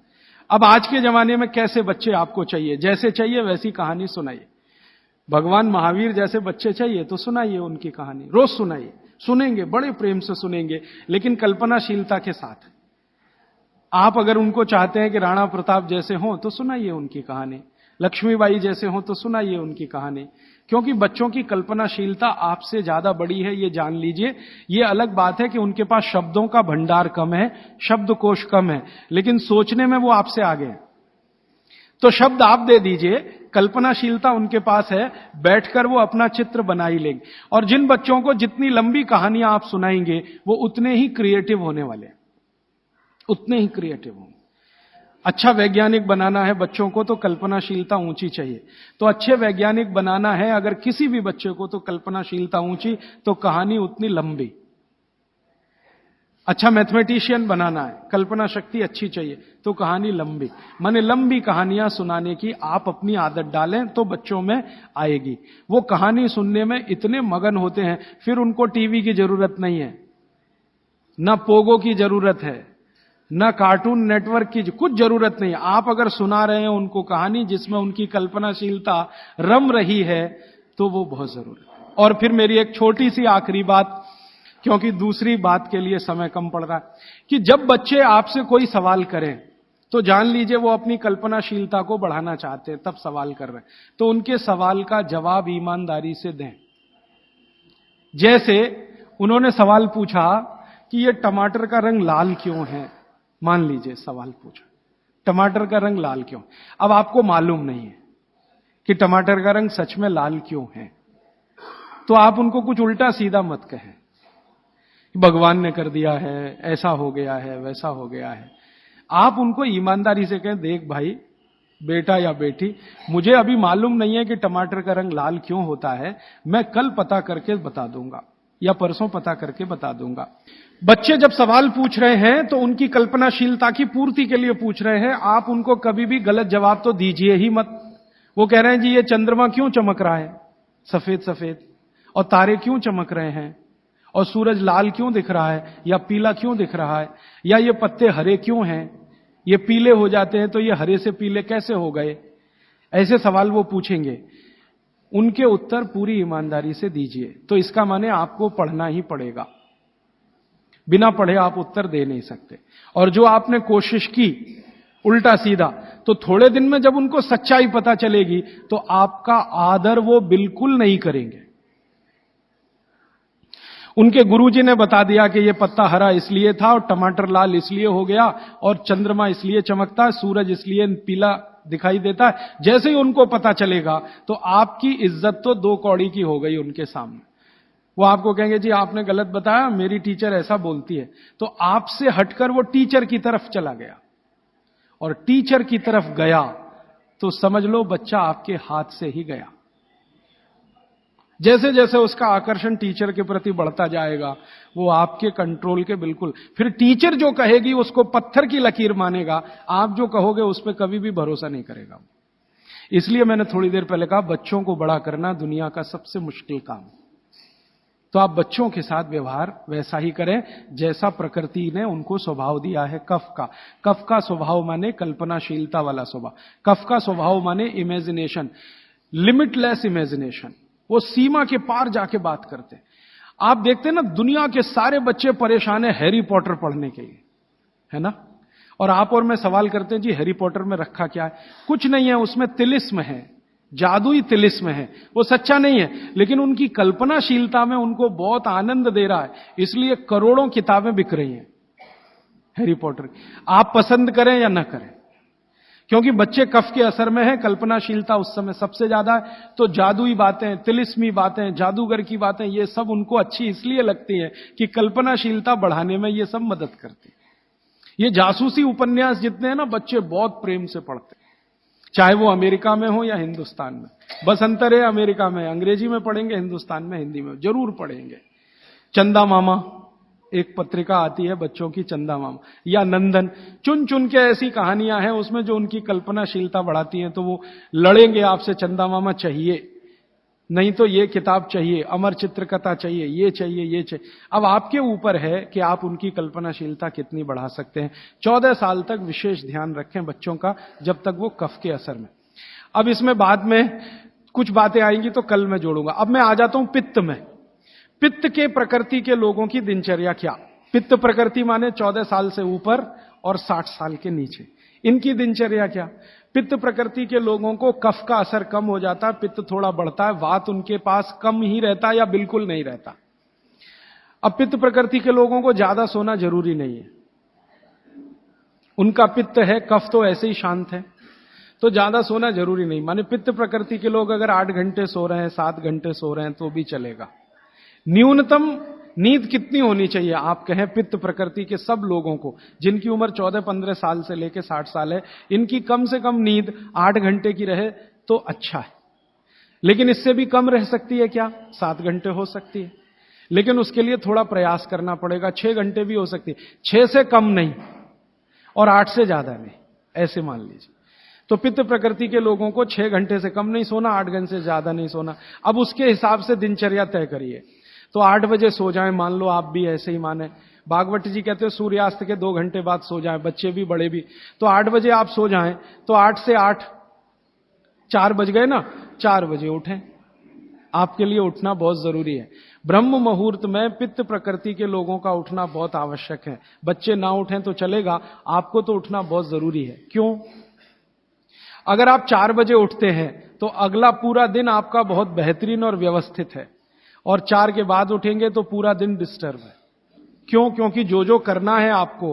अब आज के जमाने में कैसे बच्चे आपको चाहिए, जैसे चाहिए वैसी कहानी सुनाइए। भगवान महावीर जैसे बच्चे चाहिए तो सुनाइए उनकी कहानी, रोज सुनाइए, सुनेंगे, बड़े प्रेम से सुनेंगे, लेकिन कल्पनाशीलता के साथ। आप अगर उनको चाहते हैं कि राणा प्रताप जैसे हों तो सुनाइए उनकी कहानी, लक्ष्मीबाई जैसे हों तो सुनाइए उनकी कहानी, क्योंकि बच्चों की कल्पनाशीलता आपसे ज्यादा बड़ी है, ये जान लीजिए। ये अलग बात है कि उनके पास शब्दों का भंडार कम है, शब्दकोश कम है, लेकिन सोचने में वो आपसे आगे हैं। तो शब्द आप दे दीजिए, कल्पनाशीलता उनके पास है, बैठकर वो अपना चित्र बना ही लेंगे। और जिन बच्चों को जितनी लंबी कहानियां आप सुनाएंगे वो उतने ही क्रिएटिव होने वाले, उतने ही क्रिएटिव होंगे। अच्छा वैज्ञानिक बनाना है बच्चों को तो कल्पनाशीलता ऊंची चाहिए। तो अच्छे वैज्ञानिक बनाना है अगर किसी भी बच्चे को तो कल्पनाशीलता ऊंची, तो कहानी उतनी लंबी। अच्छा मैथमेटिशियन बनाना है, कल्पना शक्ति अच्छी चाहिए तो कहानी लंबी। माने लंबी कहानियां सुनाने की आप अपनी आदत डालें तो बच्चों में आएगी। वो कहानी सुनने में इतने मगन होते हैं, फिर उनको टीवी की जरूरत नहीं है, ना पोगो की जरूरत है, ना कार्टून नेटवर्क की कुछ जरूरत नहीं है। आप अगर सुना रहे हैं उनको कहानी जिसमें उनकी कल्पनाशीलता रम रही है तो वो बहुत जरूरी है। और फिर मेरी एक छोटी सी आखिरी बात, क्योंकि दूसरी बात के लिए समय कम पड़ रहा है, कि जब बच्चे आपसे कोई सवाल करें तो जान लीजिए वो अपनी कल्पनाशीलता को बढ़ाना चाहते हैं, तब सवाल कर रहे हैं। तो उनके सवाल का जवाब ईमानदारी से दें। जैसे उन्होंने सवाल पूछा कि ये टमाटर का रंग लाल क्यों है, मान लीजिए सवाल पूछा टमाटर का रंग लाल क्यों। अब आपको मालूम नहीं है कि टमाटर का रंग सच में लाल क्यों है, तो आप उनको कुछ उल्टा सीधा मत कहें, भगवान ने कर दिया है, ऐसा हो गया है, वैसा हो गया है। आप उनको ईमानदारी से कहें, देख भाई, बेटा या बेटी, मुझे अभी मालूम नहीं है कि टमाटर का रंग लाल क्यों होता है, मैं कल पता करके बता दूंगा या परसों पता करके बता दूंगा। बच्चे जब सवाल पूछ रहे हैं तो उनकी कल्पनाशीलता की पूर्ति के लिए पूछ रहे हैं, आप उनको कभी भी गलत जवाब तो दीजिए ही मत। वो कह रहे हैं जी ये चंद्रमा क्यों चमक रहा है सफेद सफेद, और तारे क्यों चमक रहे हैं, और सूरज लाल क्यों दिख रहा है या पीला क्यों दिख रहा है, या ये पत्ते हरे क्यों हैं, ये पीले हो जाते हैं तो ये हरे से पीले कैसे हो गए। ऐसे सवाल वो पूछेंगे, उनके उत्तर पूरी ईमानदारी से दीजिए। तो इसका माने आपको पढ़ना ही पड़ेगा, बिना पढ़े आप उत्तर दे नहीं सकते। और जो आपने कोशिश की उल्टा सीधा, तो थोड़े दिन में जब उनको सच्चाई पता चलेगी तो आपका आदर वो बिल्कुल नहीं करेंगे। उनके गुरुजी ने बता दिया कि ये पत्ता हरा इसलिए था और टमाटर लाल इसलिए हो गया और चंद्रमा इसलिए चमकता है, सूरज इसलिए पीला दिखाई देता है। जैसे ही उनको पता चलेगा तो आपकी इज्जत तो 2 कौड़ी की हो गई उनके सामने। वो आपको कहेंगे जी आपने गलत बताया, मेरी टीचर ऐसा बोलती है। तो आपसे हटकर वो टीचर की तरफ चला गया, और टीचर की तरफ गया तो समझ लो बच्चा आपके हाथ से ही गया। जैसे जैसे उसका आकर्षण टीचर के प्रति बढ़ता जाएगा वो आपके कंट्रोल के बिल्कुल, फिर टीचर जो कहेगी उसको पत्थर की लकीर मानेगा, आप जो कहोगे उस पर कभी भी भरोसा नहीं करेगा। इसलिए मैंने थोड़ी देर पहले कहा बच्चों को बड़ा करना दुनिया का सबसे मुश्किल काम। तो आप बच्चों के साथ व्यवहार वैसा ही करें जैसा प्रकृति ने उनको स्वभाव दिया है। कफ का स्वभाव माने कल्पनाशीलता वाला स्वभाव, कफ का स्वभाव माने इमेजिनेशन, लिमिटलेस इमेजिनेशन। वो सीमा के पार जाके बात करते हैं। आप देखते हैं ना दुनिया के सारे बच्चे परेशान है हैरी पॉटर पढ़ने के लिए, है ना। और आप और मैं सवाल करते हैं जी हैरी पॉटर में रखा क्या है, कुछ नहीं है, उसमें तिलिस्म है, जादुई तिलिस्म है, वो सच्चा नहीं है, लेकिन उनकी कल्पनाशीलता में उनको बहुत आनंद दे रहा है, इसलिए करोड़ों किताबें बिक रही हैं हैरी पॉटर। आप पसंद करें या न करें, क्योंकि बच्चे कफ के असर में है, कल्पनाशीलता उस समय सबसे ज्यादा है। तो जादुई बातें, तिलिस्मी बातें, जादूगर की बातें, ये सब उनको अच्छी इसलिए लगती है कि कल्पनाशीलता बढ़ाने में ये सब मदद करती है। ये जासूसी उपन्यास जितने हैं ना, बच्चे बहुत प्रेम से पढ़ते हैं, चाहे वो अमेरिका में हो या हिंदुस्तान में। बस अंतर है, अमेरिका में अंग्रेजी में पढ़ेंगे, हिंदुस्तान में हिंदी में जरूर पढ़ेंगे। चंदा मामा एक पत्रिका आती है बच्चों की, चंदा मामा या नंदन, चुन चुन के ऐसी कहानियां हैं उसमें जो उनकी कल्पनाशीलता बढ़ाती हैं। तो वो लड़ेंगे आपसे, चंदा मामा चाहिए, नहीं तो ये किताब चाहिए, अमर चित्रकथा चाहिए, ये चाहिए, ये चाहिए। अब आपके ऊपर है कि आप उनकी कल्पनाशीलता कितनी बढ़ा सकते हैं। 14 साल तक विशेष ध्यान रखें बच्चों का, जब तक वो कफ के असर में। अब इसमें बाद में कुछ बातें आएंगी तो कल मैं जोड़ूंगा। अब मैं आ जाता हूं पित्त में। पित्त के प्रकृति के लोगों की दिनचर्या क्या? पित्त प्रकृति माने 14 साल से ऊपर और 60 साल के नीचे, इनकी दिनचर्या क्या? पित्त प्रकृति के लोगों को कफ का असर कम हो जाता है, पित्त थोड़ा बढ़ता है, वात उनके पास कम ही रहता है या बिल्कुल नहीं रहता। अब पित्त प्रकृति के लोगों को ज्यादा सोना जरूरी नहीं है, उनका पित्त है, कफ तो ऐसे ही शांत है, तो ज्यादा सोना जरूरी नहीं। माने पित्त प्रकृति के लोग अगर 8 घंटे सो रहे हैं, 7 घंटे सो रहे हैं तो भी चलेगा। न्यूनतम नींद कितनी होनी चाहिए आप कहें पित्त प्रकृति के सब लोगों को, जिनकी उम्र 14-15 साल से लेकर 60 साल है, इनकी कम से कम नींद 8 घंटे की रहे तो अच्छा है। लेकिन इससे भी कम रह सकती है क्या? 7 घंटे हो सकती है, लेकिन उसके लिए थोड़ा प्रयास करना पड़ेगा। 6 घंटे भी हो सकती है, 6 से कम नहीं और 8 से ज्यादा नहीं, ऐसे मान लीजिए। तो पित्त प्रकृति के लोगों को 6 घंटे से कम नहीं सोना, 8 घंटे से ज्यादा नहीं सोना। अब उसके हिसाब से दिनचर्या तय करिए। तो 8 बजे सो जाएं, मान लो आप भी ऐसे ही माने। भागवत जी कहते हैं सूर्यास्त के 2 घंटे बाद सो जाएं, बच्चे भी बड़े भी। तो 8 बजे आप सो जाएं, तो 8 से 8 4 बज गए ना, 4 बजे उठें। आपके लिए उठना बहुत जरूरी है। ब्रह्म मुहूर्त में पित्त प्रकृति के लोगों का उठना बहुत आवश्यक है। बच्चे ना उठें तो चलेगा, आपको तो उठना बहुत जरूरी है। क्यों? अगर आप 4 बजे उठते हैं तो अगला पूरा दिन आपका बहुत बेहतरीन और व्यवस्थित है, और 4 के बाद उठेंगे तो पूरा दिन डिस्टर्ब है। क्यों? क्योंकि जो जो करना है आपको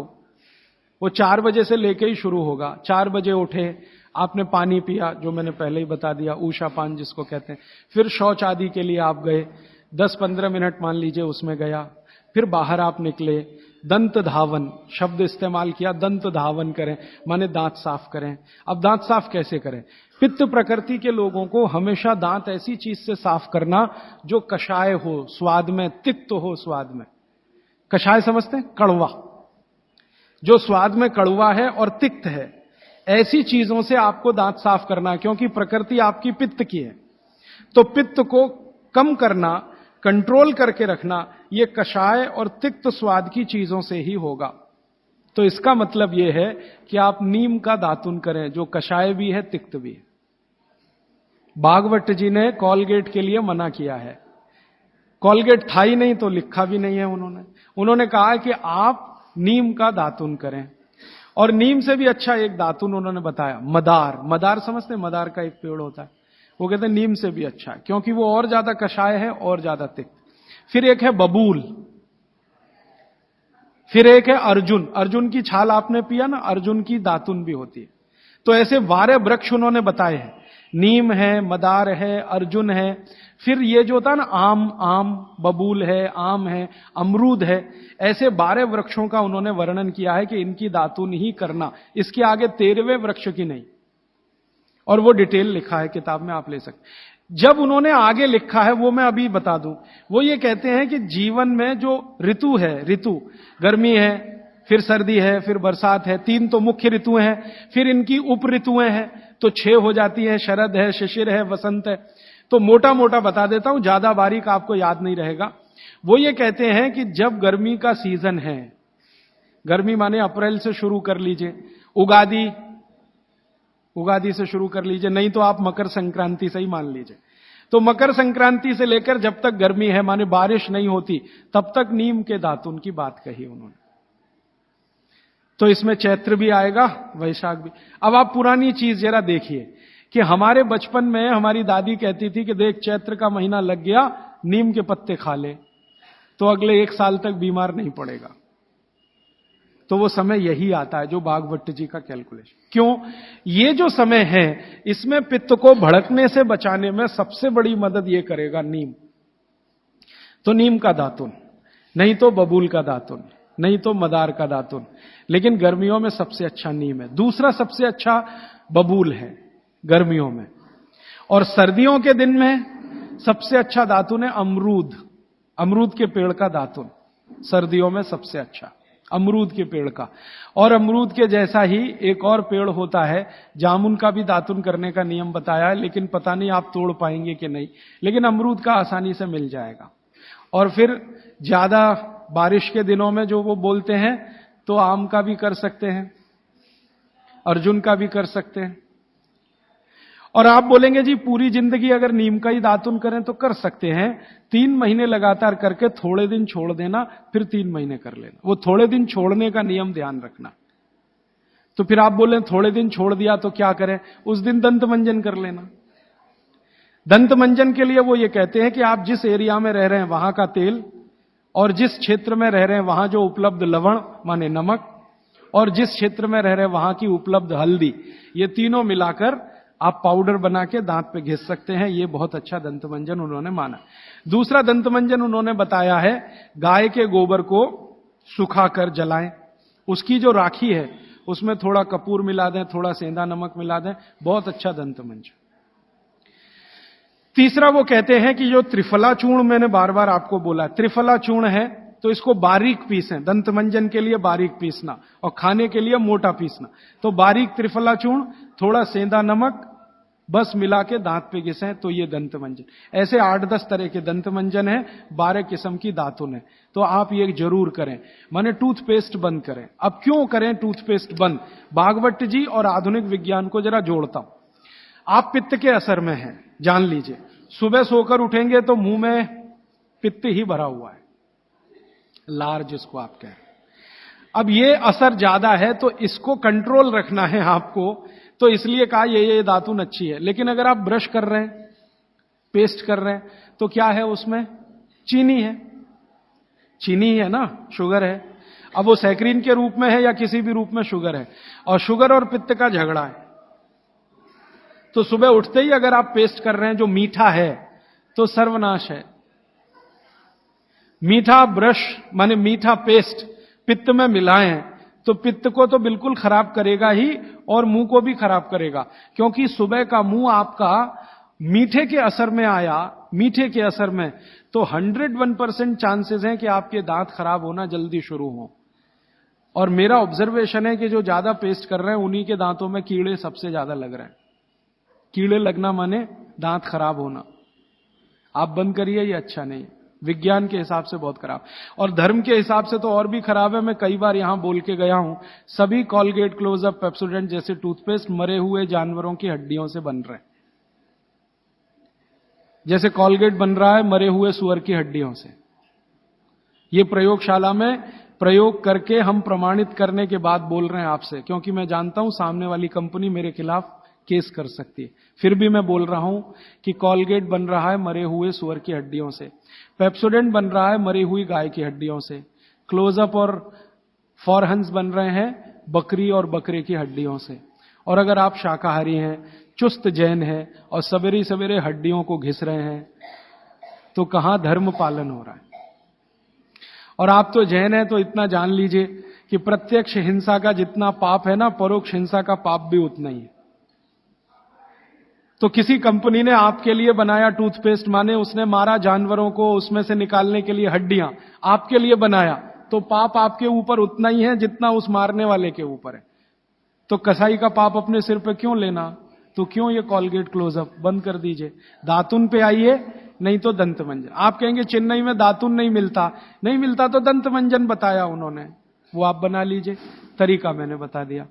वो 4 बजे से लेके ही शुरू होगा। 4 बजे उठे, आपने पानी पिया, जो मैंने पहले ही बता दिया, ऊषा पान जिसको कहते हैं। फिर शौच आदि के लिए आप गए, 10-15 मिनट मान लीजिए उसमें गया। फिर बाहर आप निकले, दंत धावन शब्द इस्तेमाल किया, दंत धावन करें माने दांत साफ करें। अब दांत साफ कैसे करें? पित्त प्रकृति के लोगों को हमेशा दांत ऐसी चीज से साफ करना जो कषाय हो स्वाद में, तिक्त हो स्वाद में। कषाय समझते हैं? कड़वा, जो स्वाद में कड़वा है और तिक्त है, ऐसी चीजों से आपको दांत साफ करना है, क्योंकि प्रकृति आपकी पित्त की है। तो पित्त को कम करना, कंट्रोल करके रखना, यह कषाय और तिक्त स्वाद की चीजों से ही होगा। तो इसका मतलब यह है कि आप नीम का दातुन करें, जो कषाय भी है, तिक्त भी है। भागवत जी ने कॉलगेट के लिए मना किया है। कॉलगेट था ही नहीं तो लिखा भी नहीं है उन्होंने कहा कि आप नीम का दातुन करें। और नीम से भी अच्छा एक दातुन उन्होंने बताया, मदार। मदार समझते हैं? मदार का एक पेड़ होता है, वो कहते हैं नीम से भी अच्छा है, क्योंकि वो और ज्यादा कषाय है और ज्यादा तिक्त। फिर एक है बबूल, फिर एक है अर्जुन। अर्जुन की छाल आपने पिया ना, अर्जुन की दातुन भी होती है। तो ऐसे 12 वृक्ष उन्होंने बताए हैं, नीम है, मदार है, अर्जुन है। फिर ये जो होता है ना आम बबूल है, आम है, अमरूद है, ऐसे 12 वृक्षों का उन्होंने वर्णन किया है कि इनकी दातुन ही करना, इसके आगे 13वें वृक्ष की नहीं। और वो डिटेल लिखा है किताब में, आप ले सकते। जब उन्होंने आगे लिखा है वो मैं अभी बता दूं। वो ये कहते हैं कि जीवन में जो ऋतु है, ऋतु गर्मी है, फिर सर्दी है, फिर बरसात है, 3 तो मुख्य ऋतुएं हैं, फिर इनकी उप ऋतुएं हैं, तो 6 हो जाती है। शरद है, शिशिर है, वसंत है। तो मोटा मोटा बता देता हूं, ज्यादा बारीक आपको याद नहीं रहेगा। वो ये कहते हैं कि जब गर्मी का सीजन है, गर्मी माने अप्रैल से शुरू कर लीजिए, उगादी से शुरू कर लीजिए, नहीं तो आप मकर संक्रांति से ही मान लीजिए। तो मकर संक्रांति से लेकर जब तक गर्मी है माने बारिश नहीं होती, तब तक नीम के दातुन की बात कही उन्होंने। तो इसमें चैत्र भी आएगा, वैशाख भी। अब आप पुरानी चीज जरा देखिए कि हमारे बचपन में हमारी दादी कहती थी कि देख चैत्र का महीना लग गया, नीम के पत्ते खा ले तो अगले 1 साल तक बीमार नहीं पड़ेगा। तो वो समय यही आता है जो भागवत जी का कैलकुलेशन। क्यों? ये जो समय है इसमें पित्त को भड़कने से बचाने में सबसे बड़ी मदद ये करेगा नीम। तो नीम का दातुन, नहीं तो बबूल का दातुन, नहीं तो मदार का दातुन। लेकिन गर्मियों में सबसे अच्छा नीम है। दूसरा सबसे अच्छा बबूल है गर्मियों में। और सर्दियों के दिन में सबसे अच्छा दातुन है अमरूद। अमरूद के पेड़ का दातुन सर्दियों में सबसे अच्छा, अमरूद के पेड़ का। और अमरूद के जैसा ही एक और पेड़ होता है, जामुन का भी दातुन करने का नियम बताया है, लेकिन पता नहीं आप तोड़ पाएंगे कि नहीं, लेकिन अमरूद का आसानी से मिल जाएगा। और फिर ज्यादा बारिश के दिनों में जो वो बोलते हैं, तो आम का भी कर सकते हैं, अर्जुन का भी कर सकते हैं। और आप बोलेंगे जी पूरी जिंदगी अगर नीम का ही दातुन करें तो कर सकते हैं। 3 महीने लगातार करके थोड़े दिन छोड़ देना, फिर 3 महीने कर लेना। वो थोड़े दिन छोड़ने का नियम ध्यान रखना। तो फिर आप बोले थोड़े दिन छोड़ दिया तो क्या करें? उस दिन दंत मंजन कर लेना। दंत मंजन के लिए वो ये कहते हैं कि आप जिस एरिया में रह रहे हैं वहां का तेल, और जिस क्षेत्र में रह रहे हैं वहां जो उपलब्ध लवण माने नमक, और जिस क्षेत्र में रह रहे हैं वहां की उपलब्ध हल्दी, ये तीनों मिलाकर आप पाउडर बना के दांत पे घिस सकते हैं। ये बहुत अच्छा दंत मंजन उन्होंने माना। दूसरा दंत मंजन उन्होंने बताया है गाय के गोबर को सुखाकर जलाएं, उसकी जो राखी है उसमें थोड़ा कपूर मिला दें, थोड़ा सेंधा नमक मिला दें, बहुत अच्छा दंत मंजन। तीसरा वो कहते हैं कि जो त्रिफला चूर्ण मैंने बार बार आपको बोला, त्रिफला चूर्ण है तो इसको बारीक पीसें, दंत मंजन के लिए बारीक पीसना और खाने के लिए मोटा पीसना। तो बारीक त्रिफला चूर्ण, थोड़ा सेंधा नमक, बस मिला के दांत पे घिसें तो ये दंत मंजन। ऐसे 8-10 तरह के दंत मंजन है, 12 किस्म की दातुन है। तो आप ये जरूर करें, माने टूथपेस्ट बंद करें। अब क्यों करें टूथपेस्ट बंद? भागवत जी और आधुनिक विज्ञान को जरा जोड़ता हूं। आप पित्त के असर में हैं, जान लीजिए। सुबह सोकर उठेंगे तो मुंह में पित्त ही भरा हुआ है, लार जिसको आप कह रहे हैं। अब ये असर ज्यादा है तो इसको कंट्रोल रखना है आपको, तो इसलिए कहा ये दातुन अच्छी है। लेकिन अगर आप ब्रश कर रहे हैं, पेस्ट कर रहे हैं, तो क्या है उसमें? चीनी है, चीनी है ना, शुगर है। अब वो सैकरीन के रूप में है या किसी भी रूप में शुगर है, और शुगर और पित्त का झगड़ा है। तो सुबह उठते ही अगर आप पेस्ट कर रहे हैं जो मीठा है, तो सर्वनाश है। मीठा ब्रश माने मीठा पेस्ट पित्त में मिलाएं तो पित्त को तो बिल्कुल खराब करेगा ही, और मुंह को भी खराब करेगा। क्योंकि सुबह का मुंह आपका मीठे के असर में आया, मीठे के असर में, तो 101% चांसेस हैं कि आपके दांत खराब होना जल्दी शुरू हो। और मेरा ऑब्जर्वेशन है कि जो ज्यादा पेस्ट कर रहे हैं उन्हीं के दांतों में कीड़े सबसे ज्यादा लग रहे हैं। कीड़े लगना माने दांत खराब होना। आप बंद करिए, ये अच्छा नहीं। विज्ञान के हिसाब से बहुत खराब, और धर्म के हिसाब से तो और भी खराब है। मैं कई बार यहां बोल के गया हूं, सभी कॉलगेट, क्लोजअप, पेप्सोडेंट जैसे टूथपेस्ट मरे हुए जानवरों की हड्डियों से बन रहे हैं। जैसे कॉलगेट बन रहा है मरे हुए सुअर की हड्डियों से। ये प्रयोगशाला में प्रयोग करके हम प्रमाणित करने के बाद बोल रहे हैं आपसे, क्योंकि मैं जानता हूं सामने वाली कंपनी मेरे खिलाफ केस कर सकती है। फिर भी मैं बोल रहा हूं कि कॉलगेट बन रहा है मरे हुए सुअर की हड्डियों से, पेप्सोडेंट बन रहा है मरी हुई गाय की हड्डियों से, क्लोजअप और फॉरहंस बन रहे हैं बकरी और बकरे की हड्डियों से। और अगर आप शाकाहारी हैं, चुस्त जैन हैं और सवेरे सवेरे हड्डियों को घिस रहे हैं, तो कहां धर्म पालन हो रहा है? और आप तो जैन हैं तो इतना जान लीजिए कि प्रत्यक्ष हिंसा का जितना पाप है ना, परोक्ष हिंसा का पाप भी उतना ही है। तो किसी कंपनी ने आपके लिए बनाया टूथपेस्ट, माने उसने मारा जानवरों को, उसमें से निकालने के लिए हड्डियां आपके लिए बनाया, तो पाप आपके ऊपर उतना ही है जितना उस मारने वाले के ऊपर है। तो कसाई का पाप अपने सिर पे क्यों लेना? तो क्यों ये कॉलगेट, क्लोजअप बंद कर दीजिए। दातुन पे आइए, नहीं तो दंत मंजन। आप कहेंगे चेन्नई में दातुन नहीं मिलता, नहीं मिलता तो दंत मंजन बताया उन्होंने, वो आप बना लीजिए। तरीका मैंने बता दिया।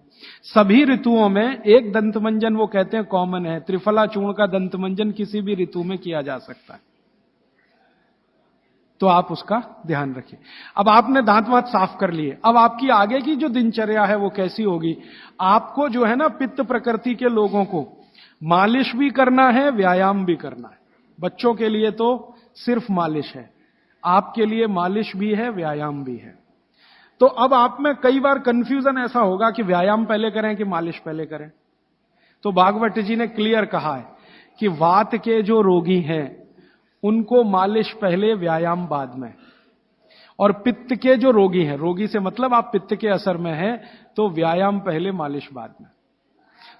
सभी ऋतुओं में एक दंत मंजन वो कहते हैं कॉमन है, त्रिफला चूर्ण का दंत मंजन किसी भी ऋतु में किया जा सकता है। तो आप उसका ध्यान रखिए। अब आपने दांत वात साफ कर लिए, अब आपकी आगे की जो दिनचर्या है वो कैसी होगी? आपको जो है ना, पित्त प्रकृति के लोगों को मालिश भी करना है, व्यायाम भी करना है। बच्चों के लिए तो सिर्फ मालिश है, आपके लिए मालिश भी है, व्यायाम भी है। तो अब आप में कई बार कंफ्यूजन ऐसा होगा कि व्यायाम पहले करें कि मालिश पहले करें। तो भागवत जी ने क्लियर कहा है कि वात के जो रोगी हैं उनको मालिश पहले, व्यायाम बाद में। और पित्त के जो रोगी हैं, रोगी से मतलब आप पित्त के असर में हैं, तो व्यायाम पहले, मालिश बाद में।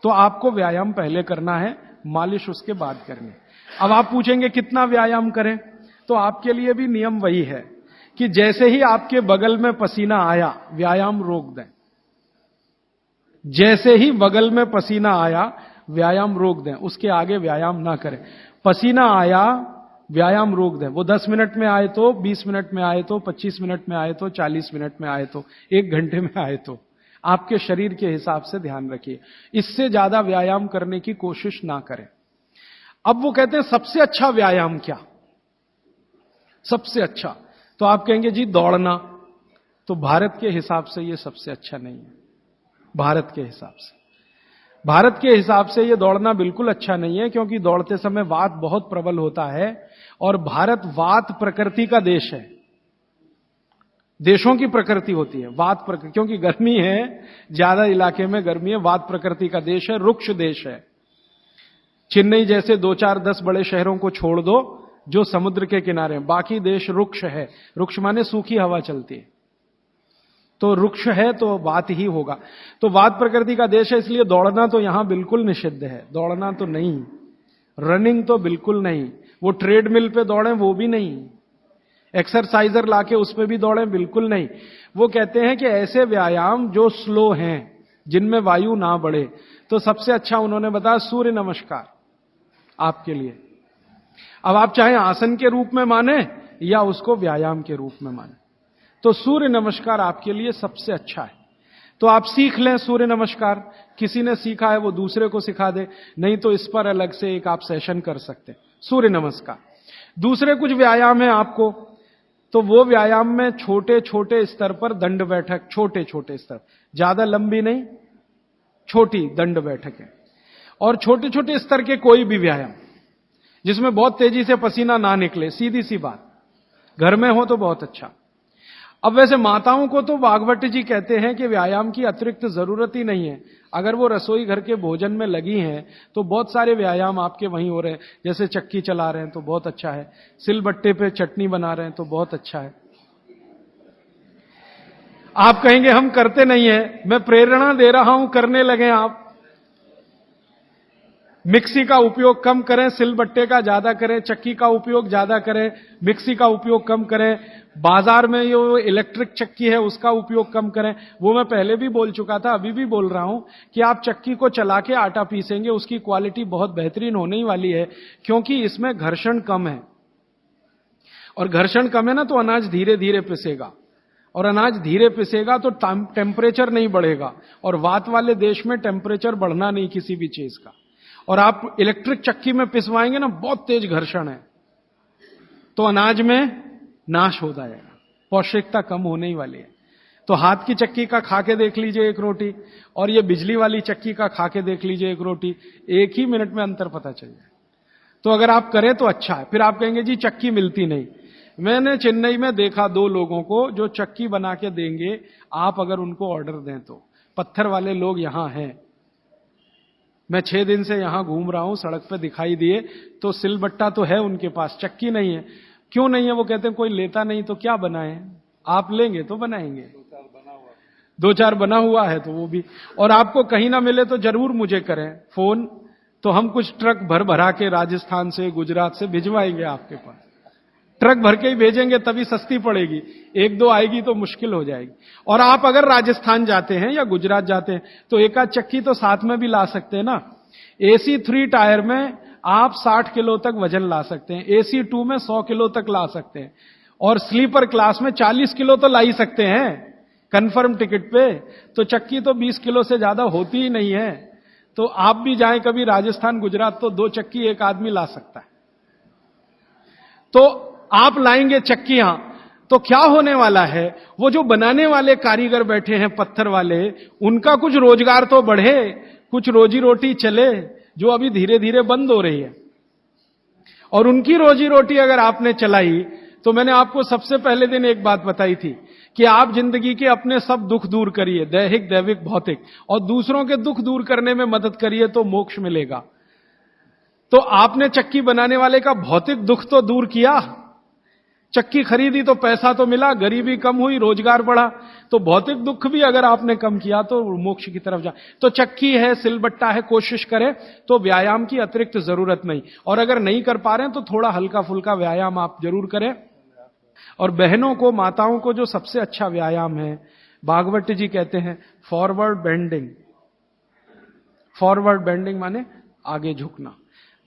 तो आपको व्यायाम पहले करना है, मालिश उसके बाद करनी। अब आप पूछेंगे कितना व्यायाम करें, तो आपके लिए भी नियम वही है कि जैसे ही आपके बगल में पसीना आया, व्यायाम रोक दें। जैसे ही बगल में पसीना आया, व्यायाम रोक दें, उसके आगे व्यायाम ना करें। पसीना आया, व्यायाम रोक दें। वो 10 मिनट में आए तो, 20 मिनट में आए तो, 25 मिनट में आए तो, 40 मिनट में आए तो, 1 घंटे में आए तो, आपके शरीर के हिसाब से ध्यान रखिए। इससे ज्यादा व्यायाम करने की कोशिश ना करें। अब वो कहते हैं सबसे अच्छा व्यायाम क्या? सबसे अच्छा तो आप कहेंगे जी दौड़ना। तो भारत के हिसाब से ये सबसे अच्छा नहीं है। भारत के हिसाब से, भारत के हिसाब से ये दौड़ना बिल्कुल अच्छा नहीं है, क्योंकि दौड़ते समय वात बहुत प्रबल होता है और भारत वात प्रकृति का देश है। देशों की प्रकृति होती है वात प्रकृति, क्योंकि गर्मी है, ज्यादा इलाके में गर्मी है, वात प्रकृति का देश है, रुक्ष देश है। चेन्नई जैसे 2-4-10 बड़े शहरों को छोड़ दो जो समुद्र के किनारे हैं, बाकी देश रुक्ष है। रुक्ष माने सूखी हवा चलती है, तो रुक्ष है तो वात ही होगा। तो वात प्रकृति का देश है, इसलिए दौड़ना तो यहां बिल्कुल निषिद्ध है। दौड़ना तो नहीं, रनिंग तो बिल्कुल नहीं, वो ट्रेडमिल पे दौड़ें वो भी नहीं, एक्सरसाइजर लाके उस पे भी दौड़ें बिल्कुल नहीं। वो कहते हैं कि ऐसे व्यायाम जो स्लो हैं, जिनमें वायु ना बढ़े, तो सबसे अच्छा उन्होंने बताया सूर्य नमस्कार आपके लिए। अब आप चाहे आसन के रूप में माने या उसको व्यायाम के रूप में माने, तो सूर्य नमस्कार आपके लिए सबसे अच्छा है। तो आप सीख लें सूर्य नमस्कार, किसी ने सीखा है वो दूसरे को सिखा दे, नहीं तो इस पर अलग से एक आप सेशन कर सकते हैं सूर्य नमस्कार। दूसरे कुछ व्यायाम है आपको, तो वो व्यायाम में छोटे छोटे स्तर पर दंड बैठक, छोटे छोटे स्तर, ज्यादा लंबी नहीं, छोटी दंड बैठक है। और छोटे छोटे स्तर के कोई भी व्यायाम जिसमें बहुत तेजी से पसीना ना निकले, सीधी सी बात, घर में हो तो बहुत अच्छा। अब वैसे माताओं को तो भागवत जी कहते हैं कि व्यायाम की अतिरिक्त जरूरत ही नहीं है। अगर वो रसोई घर के भोजन में लगी हैं तो बहुत सारे व्यायाम आपके वहीं हो रहे हैं। जैसे चक्की चला रहे हैं तो बहुत अच्छा है, सिलबट्टे पे चटनी बना रहे हैं तो बहुत अच्छा है। आप कहेंगे हम करते नहीं है, मैं प्रेरणा दे रहा हूं, करने लगे आप। मिक्सी का उपयोग कम करें, सिलबट्टे का ज्यादा करें, चक्की का उपयोग ज्यादा करें, मिक्सी का उपयोग कम करें, बाजार में जो इलेक्ट्रिक चक्की है उसका उपयोग कम करें। वो मैं पहले भी बोल चुका था, अभी भी बोल रहा हूं कि आप चक्की को चला के आटा पीसेंगे, उसकी क्वालिटी बहुत बेहतरीन होने ही वाली है, क्योंकि इसमें घर्षण कम है। और घर्षण कम है ना, तो अनाज धीरे धीरे पिसेगा, और अनाज धीरे पिसेगा तो टेम्परेचर नहीं बढ़ेगा, और वात वाले देश में टेम्परेचर बढ़ना नहीं किसी भी चीज का। और आप इलेक्ट्रिक चक्की में पिसवाएंगे ना, बहुत तेज घर्षण है, तो अनाज में नाश हो जाएगा, पौष्टिकता कम होने ही वाली है। तो हाथ की चक्की का खा के देख लीजिए एक रोटी, और ये बिजली वाली चक्की का खा के देख लीजिए एक रोटी, एक ही मिनट में अंतर पता चल जाए। तो अगर आप करें तो अच्छा है। फिर आप कहेंगे जी चक्की मिलती नहीं। मैंने चेन्नई में देखा 2 लोगों को जो चक्की बना के देंगे, आप अगर उनको ऑर्डर दें तो। पत्थर वाले लोग यहां हैं, मैं 6 दिन से यहां घूम रहा हूं, सड़क पे दिखाई दिए, तो सिलबट्टा तो है उनके पास, चक्की नहीं है। क्यों नहीं है? वो कहते हैं कोई लेता नहीं तो क्या बनाए, आप लेंगे तो बनाएंगे। 2-4 बना हुआ है तो वो भी, और आपको कहीं ना मिले तो जरूर मुझे करें फोन, तो हम कुछ ट्रक भर भरा के राजस्थान से, गुजरात से भिजवाएंगे आपके पास। ट्रक भर के ही भेजेंगे तभी सस्ती पड़ेगी, 1-2 आएगी तो मुश्किल हो जाएगी। और आप अगर राजस्थान जाते हैं या गुजरात जाते हैं तो एक आध चक्की तो साथ में भी ला सकते हैं ना। AC 3 टायर में आप 60 किलो तक वजन ला सकते हैं, AC 2 में 100 किलो तक ला सकते हैं, और स्लीपर क्लास में 40 किलो तो ला ही सकते हैं कंफर्म टिकट पे। तो चक्की तो 20 किलो से ज्यादा होती ही नहीं है। तो आप भी जाएं कभी राजस्थान गुजरात तो 2 चक्की एक आदमी ला सकता है। तो आप लाएंगे चक्कियां तो क्या होने वाला है, वो जो बनाने वाले कारीगर बैठे हैं पत्थर वाले, उनका कुछ रोजगार तो बढ़े, कुछ रोजी रोटी चले, जो अभी धीरे धीरे बंद हो रही है। और उनकी रोजी रोटी अगर आपने चलाई, तो मैंने आपको सबसे पहले दिन एक बात बताई थी कि आप जिंदगी के अपने सब दुख दूर करिए, दैहिक दैविक भौतिक, और दूसरों के दुख दूर करने में मदद करिए तो मोक्ष मिलेगा। तो आपने चक्की बनाने वाले का भौतिक दुख तो दूर किया, चक्की खरीदी तो पैसा तो मिला, गरीबी कम हुई, रोजगार बढ़ा, तो भौतिक दुख भी अगर आपने कम किया तो मोक्ष की तरफ जा। तो चक्की है, सिलबट्टा है, कोशिश करें तो व्यायाम की अतिरिक्त जरूरत नहीं। और अगर नहीं कर पा रहे हैं तो थोड़ा हल्का फुल्का व्यायाम आप जरूर करें। और बहनों को, माताओं को जो सबसे अच्छा व्यायाम है, भागवत जी कहते हैं फॉरवर्ड बेंडिंग। फॉरवर्ड बेंडिंग माने आगे झुकना।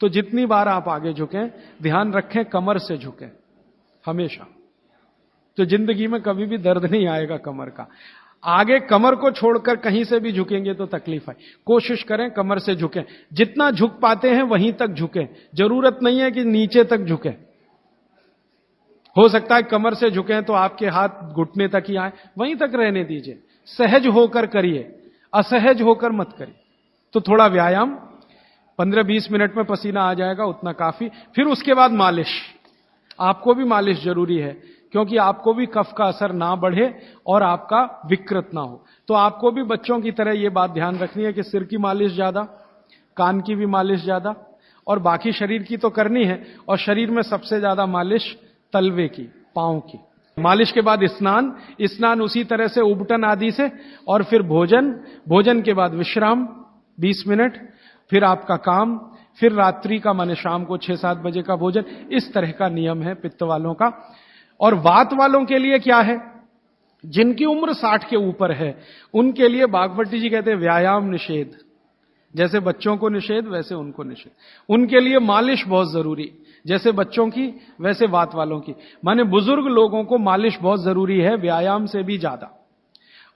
तो जितनी बार आप आगे झुकें, ध्यान रखें कमर से झुकें हमेशा, तो जिंदगी में कभी भी दर्द नहीं आएगा कमर का। आगे कमर को छोड़कर कहीं से भी झुकेंगे तो तकलीफ है। कोशिश करें कमर से झुकें, जितना झुक पाते हैं वहीं तक झुकें। जरूरत नहीं है कि नीचे तक झुकें। हो सकता है कमर से झुकें तो आपके हाथ घुटने तक ही आए, वहीं तक रहने दीजिए। सहज होकर करिए, असहज होकर मत करिए। तो थोड़ा व्यायाम, 15-20 मिनट में पसीना आ जाएगा, उतना काफी। फिर उसके बाद मालिश। आपको भी मालिश जरूरी है, क्योंकि आपको भी कफ का असर ना बढ़े और आपका विकृत ना हो। तो आपको भी बच्चों की तरह यह बात ध्यान रखनी है कि सिर की मालिश ज्यादा, कान की भी मालिश ज्यादा, और बाकी शरीर की तो करनी है। और शरीर में सबसे ज्यादा मालिश तलवे की, पांव की। मालिश के बाद स्नान, स्नान उसी तरह से उबटन आदि से, और फिर भोजन, भोजन के बाद विश्राम 20 मिनट, फिर आपका काम, फिर रात्रि का माने शाम को 6-7 बजे का भोजन। इस तरह का नियम है पित्त वालों का। और वात वालों के लिए क्या है? जिनकी उम्र 60 के ऊपर है उनके लिए भागवत जी कहते हैं व्यायाम निषेध। जैसे बच्चों को निषेध वैसे उनको निषेध। उनके लिए मालिश बहुत जरूरी, जैसे बच्चों की वैसे वात वालों की। माने बुजुर्ग लोगों को मालिश बहुत जरूरी है, व्यायाम से भी ज्यादा।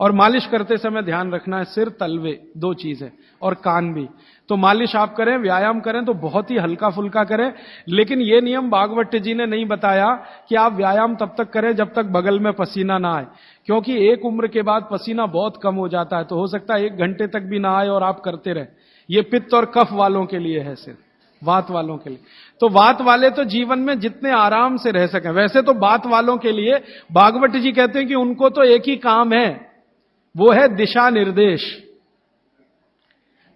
और मालिश करते समय ध्यान रखना है सिर, तलवे, 2 चीजें, और कान भी। तो मालिश आप करें, व्यायाम करें तो बहुत ही हल्का फुल्का करें। लेकिन यह नियम भागवत जी ने नहीं बताया कि आप व्यायाम तब तक करें जब तक बगल में पसीना ना आए, क्योंकि एक उम्र के बाद पसीना बहुत कम हो जाता है। तो हो सकता है 1 घंटे तक भी ना आए और आप करते रहे। ये पित्त और कफ वालों के लिए है, सिर्फ वात वालों के लिए। तो वात वाले तो जीवन में जितने आराम से रह सकें। वैसे तो वात वालों के लिए भागवत जी कहते हैं कि उनको तो एक ही काम है, वो है दिशा निर्देश।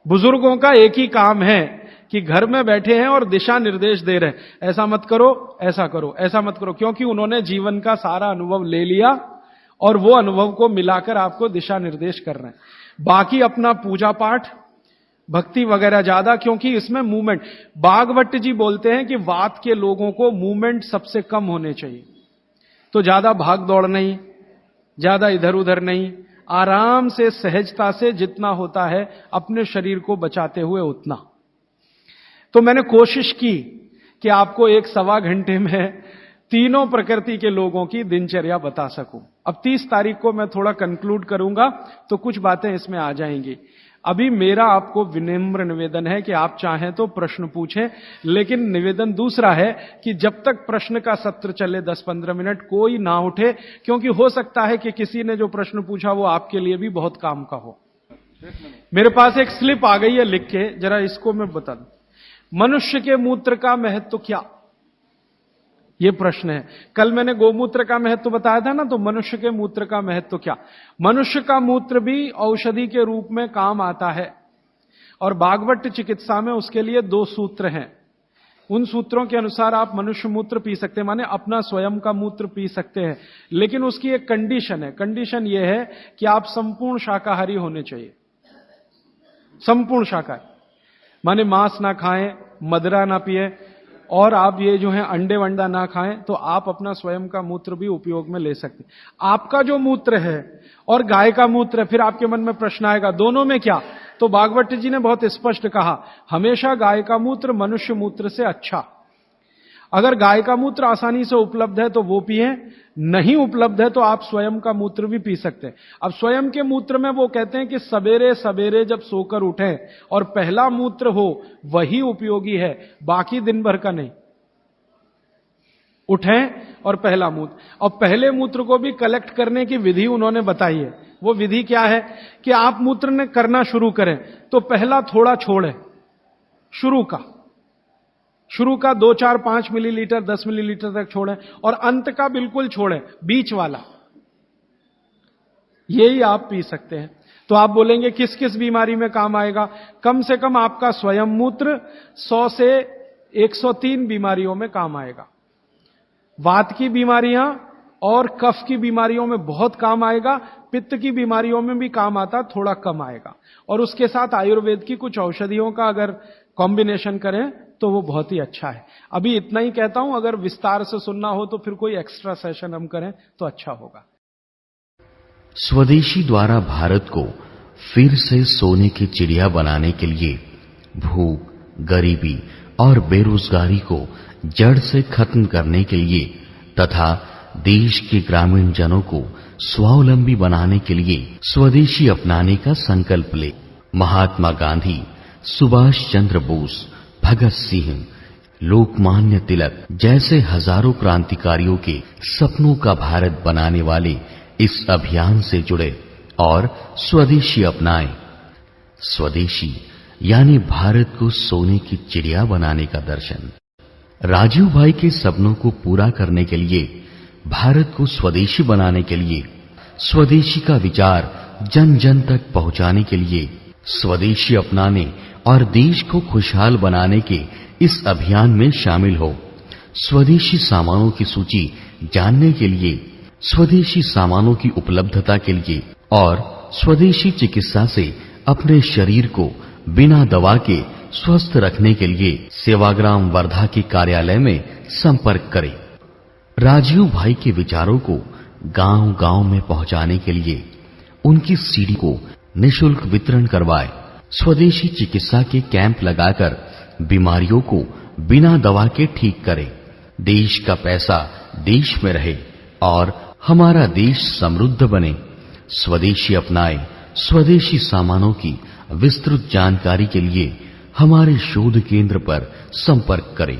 बुजुर्गों का एक ही काम है कि घर में बैठे हैं और दिशा निर्देश दे रहे हैं, ऐसा मत करो, ऐसा करो, ऐसा मत करो, क्योंकि उन्होंने जीवन का सारा अनुभव ले लिया और वो अनुभव को मिलाकर आपको दिशा निर्देश कर रहे हैं। बाकी अपना पूजा पाठ, भक्ति वगैरह ज्यादा, क्योंकि इसमें मूवमेंट। भागवत जी बोलते हैं कि वात के लोगों को मूवमेंट सबसे कम होने चाहिए। तो ज्यादा भाग दौड़ नहीं, ज्यादा इधर उधर नहीं, आराम से सहजता से जितना होता है अपने शरीर को बचाते हुए उतना। तो मैंने कोशिश की कि आपको 1-1.25 घंटे में तीनों प्रकृति के लोगों की दिनचर्या बता सकूं। अब 30 तारीख को मैं थोड़ा कंक्लूड करूंगा तो कुछ बातें इसमें आ जाएंगी। अभी मेरा आपको विनम्र निवेदन है कि आप चाहें तो प्रश्न पूछें, लेकिन निवेदन दूसरा है कि जब तक प्रश्न का सत्र चले 10-15 मिनट कोई ना उठे, क्योंकि हो सकता है कि किसी ने जो प्रश्न पूछा वो आपके लिए भी बहुत काम का हो। मेरे पास एक स्लिप आ गई है लिख के, जरा इसको मैं बता दूं। मनुष्य के मूत्र का महत्व क्या? ये प्रश्न है। कल मैंने गोमूत्र का महत्व बताया था ना, तो मनुष्य के मूत्र का महत्व क्या? मनुष्य का मूत्र भी औषधि के रूप में काम आता है, और भागवत चिकित्सा में उसके लिए 2 सूत्र हैं। उन सूत्रों के अनुसार आप मनुष्य मूत्र पी सकते हैं, माने अपना स्वयं का मूत्र पी सकते हैं। लेकिन उसकी एक कंडीशन है। कंडीशन यह है कि आप संपूर्ण शाकाहारी होने चाहिए। संपूर्ण शाकाहारी माने मांस ना खाएं, मदिरा ना पिए, और आप ये जो है अंडे वंडा ना खाएं, तो आप अपना स्वयं का मूत्र भी उपयोग में ले सकते हैं। आपका जो मूत्र है और गाय का मूत्र है, फिर आपके मन में प्रश्न आएगा दोनों में क्या? तो भागवत जी ने बहुत स्पष्ट कहा, हमेशा गाय का मूत्र मनुष्य मूत्र से अच्छा। अगर गाय का मूत्र आसानी से उपलब्ध है तो वो पिए, नहीं उपलब्ध है तो आप स्वयं का मूत्र भी पी सकते हैं। अब स्वयं के मूत्र में वो कहते हैं कि सवेरे सवेरे जब सोकर उठें और पहला मूत्र हो वही उपयोगी है, बाकी दिन भर का नहीं। उठें और पहला मूत्र, और पहले मूत्र को भी कलेक्ट करने की विधि उन्होंने बताई है। वो विधि क्या है कि आप मूत्र ने करना शुरू करें तो पहला थोड़ा छोड़ें, शुरू का 2, 4, 5 मिलीलीटर 10 मिलीलीटर तक छोड़ें, और अंत का बिल्कुल छोड़ें, बीच वाला यही आप पी सकते हैं। तो आप बोलेंगे किस किस बीमारी में काम आएगा? कम से कम आपका स्वयं मूत्र 100 से 103 बीमारियों में काम आएगा। वात की बीमारियां और कफ की बीमारियों में बहुत काम आएगा, पित्त की बीमारियों में भी काम आता, थोड़ा कम आएगा। और उसके साथ आयुर्वेद की कुछ औषधियों का अगर कॉम्बिनेशन करें तो वो बहुत ही अच्छा है। अभी इतना ही कहता हूं, अगर विस्तार से सुनना हो तो फिर कोई एक्स्ट्रा सेशन हम करें तो अच्छा होगा।
स्वदेशी द्वारा भारत को फिर से सोने की चिड़िया बनाने के लिए भूख, गरीबी और बेरोजगारी को जड़ से खत्म करने के लिए तथा देश के ग्रामीण जनों को स्वावलंबी बनाने के लिए स्वदेशी अपनाने का संकल्प ले। महात्मा गांधी, सुभाष चंद्र बोस, भगत सिंह, लोकमान्य तिलक जैसे हजारों क्रांतिकारियों के सपनों का भारत बनाने वाले इस अभियान से जुड़े और स्वदेशी अपनाएं। स्वदेशी यानी भारत को सोने की चिड़िया बनाने का दर्शन। राजीव भाई के सपनों को पूरा करने के लिए, भारत को स्वदेशी बनाने के लिए, स्वदेशी का विचार जन जन तक पहुंचाने के लिए, स्वदेशी अपनाने और देश को खुशहाल बनाने के इस अभियान में शामिल हो। स्वदेशी सामानों की सूची जानने के लिए, स्वदेशी सामानों की उपलब्धता के लिए और स्वदेशी चिकित्सा से अपने शरीर को बिना दवा के स्वस्थ रखने के लिए सेवाग्राम वर्धा के कार्यालय में संपर्क करें। राजीव भाई के विचारों को गांव-गांव में पहुंचाने के लिए उनकी सीडी को निशुल्क वितरण करवाए। स्वदेशी चिकित्सा के कैंप लगाकर बीमारियों को बिना दवा के ठीक करें। देश का पैसा देश में रहे और हमारा देश समृद्ध बने। स्वदेशी अपनाए। स्वदेशी सामानों की विस्तृत जानकारी के लिए हमारे शोध केंद्र पर संपर्क करें।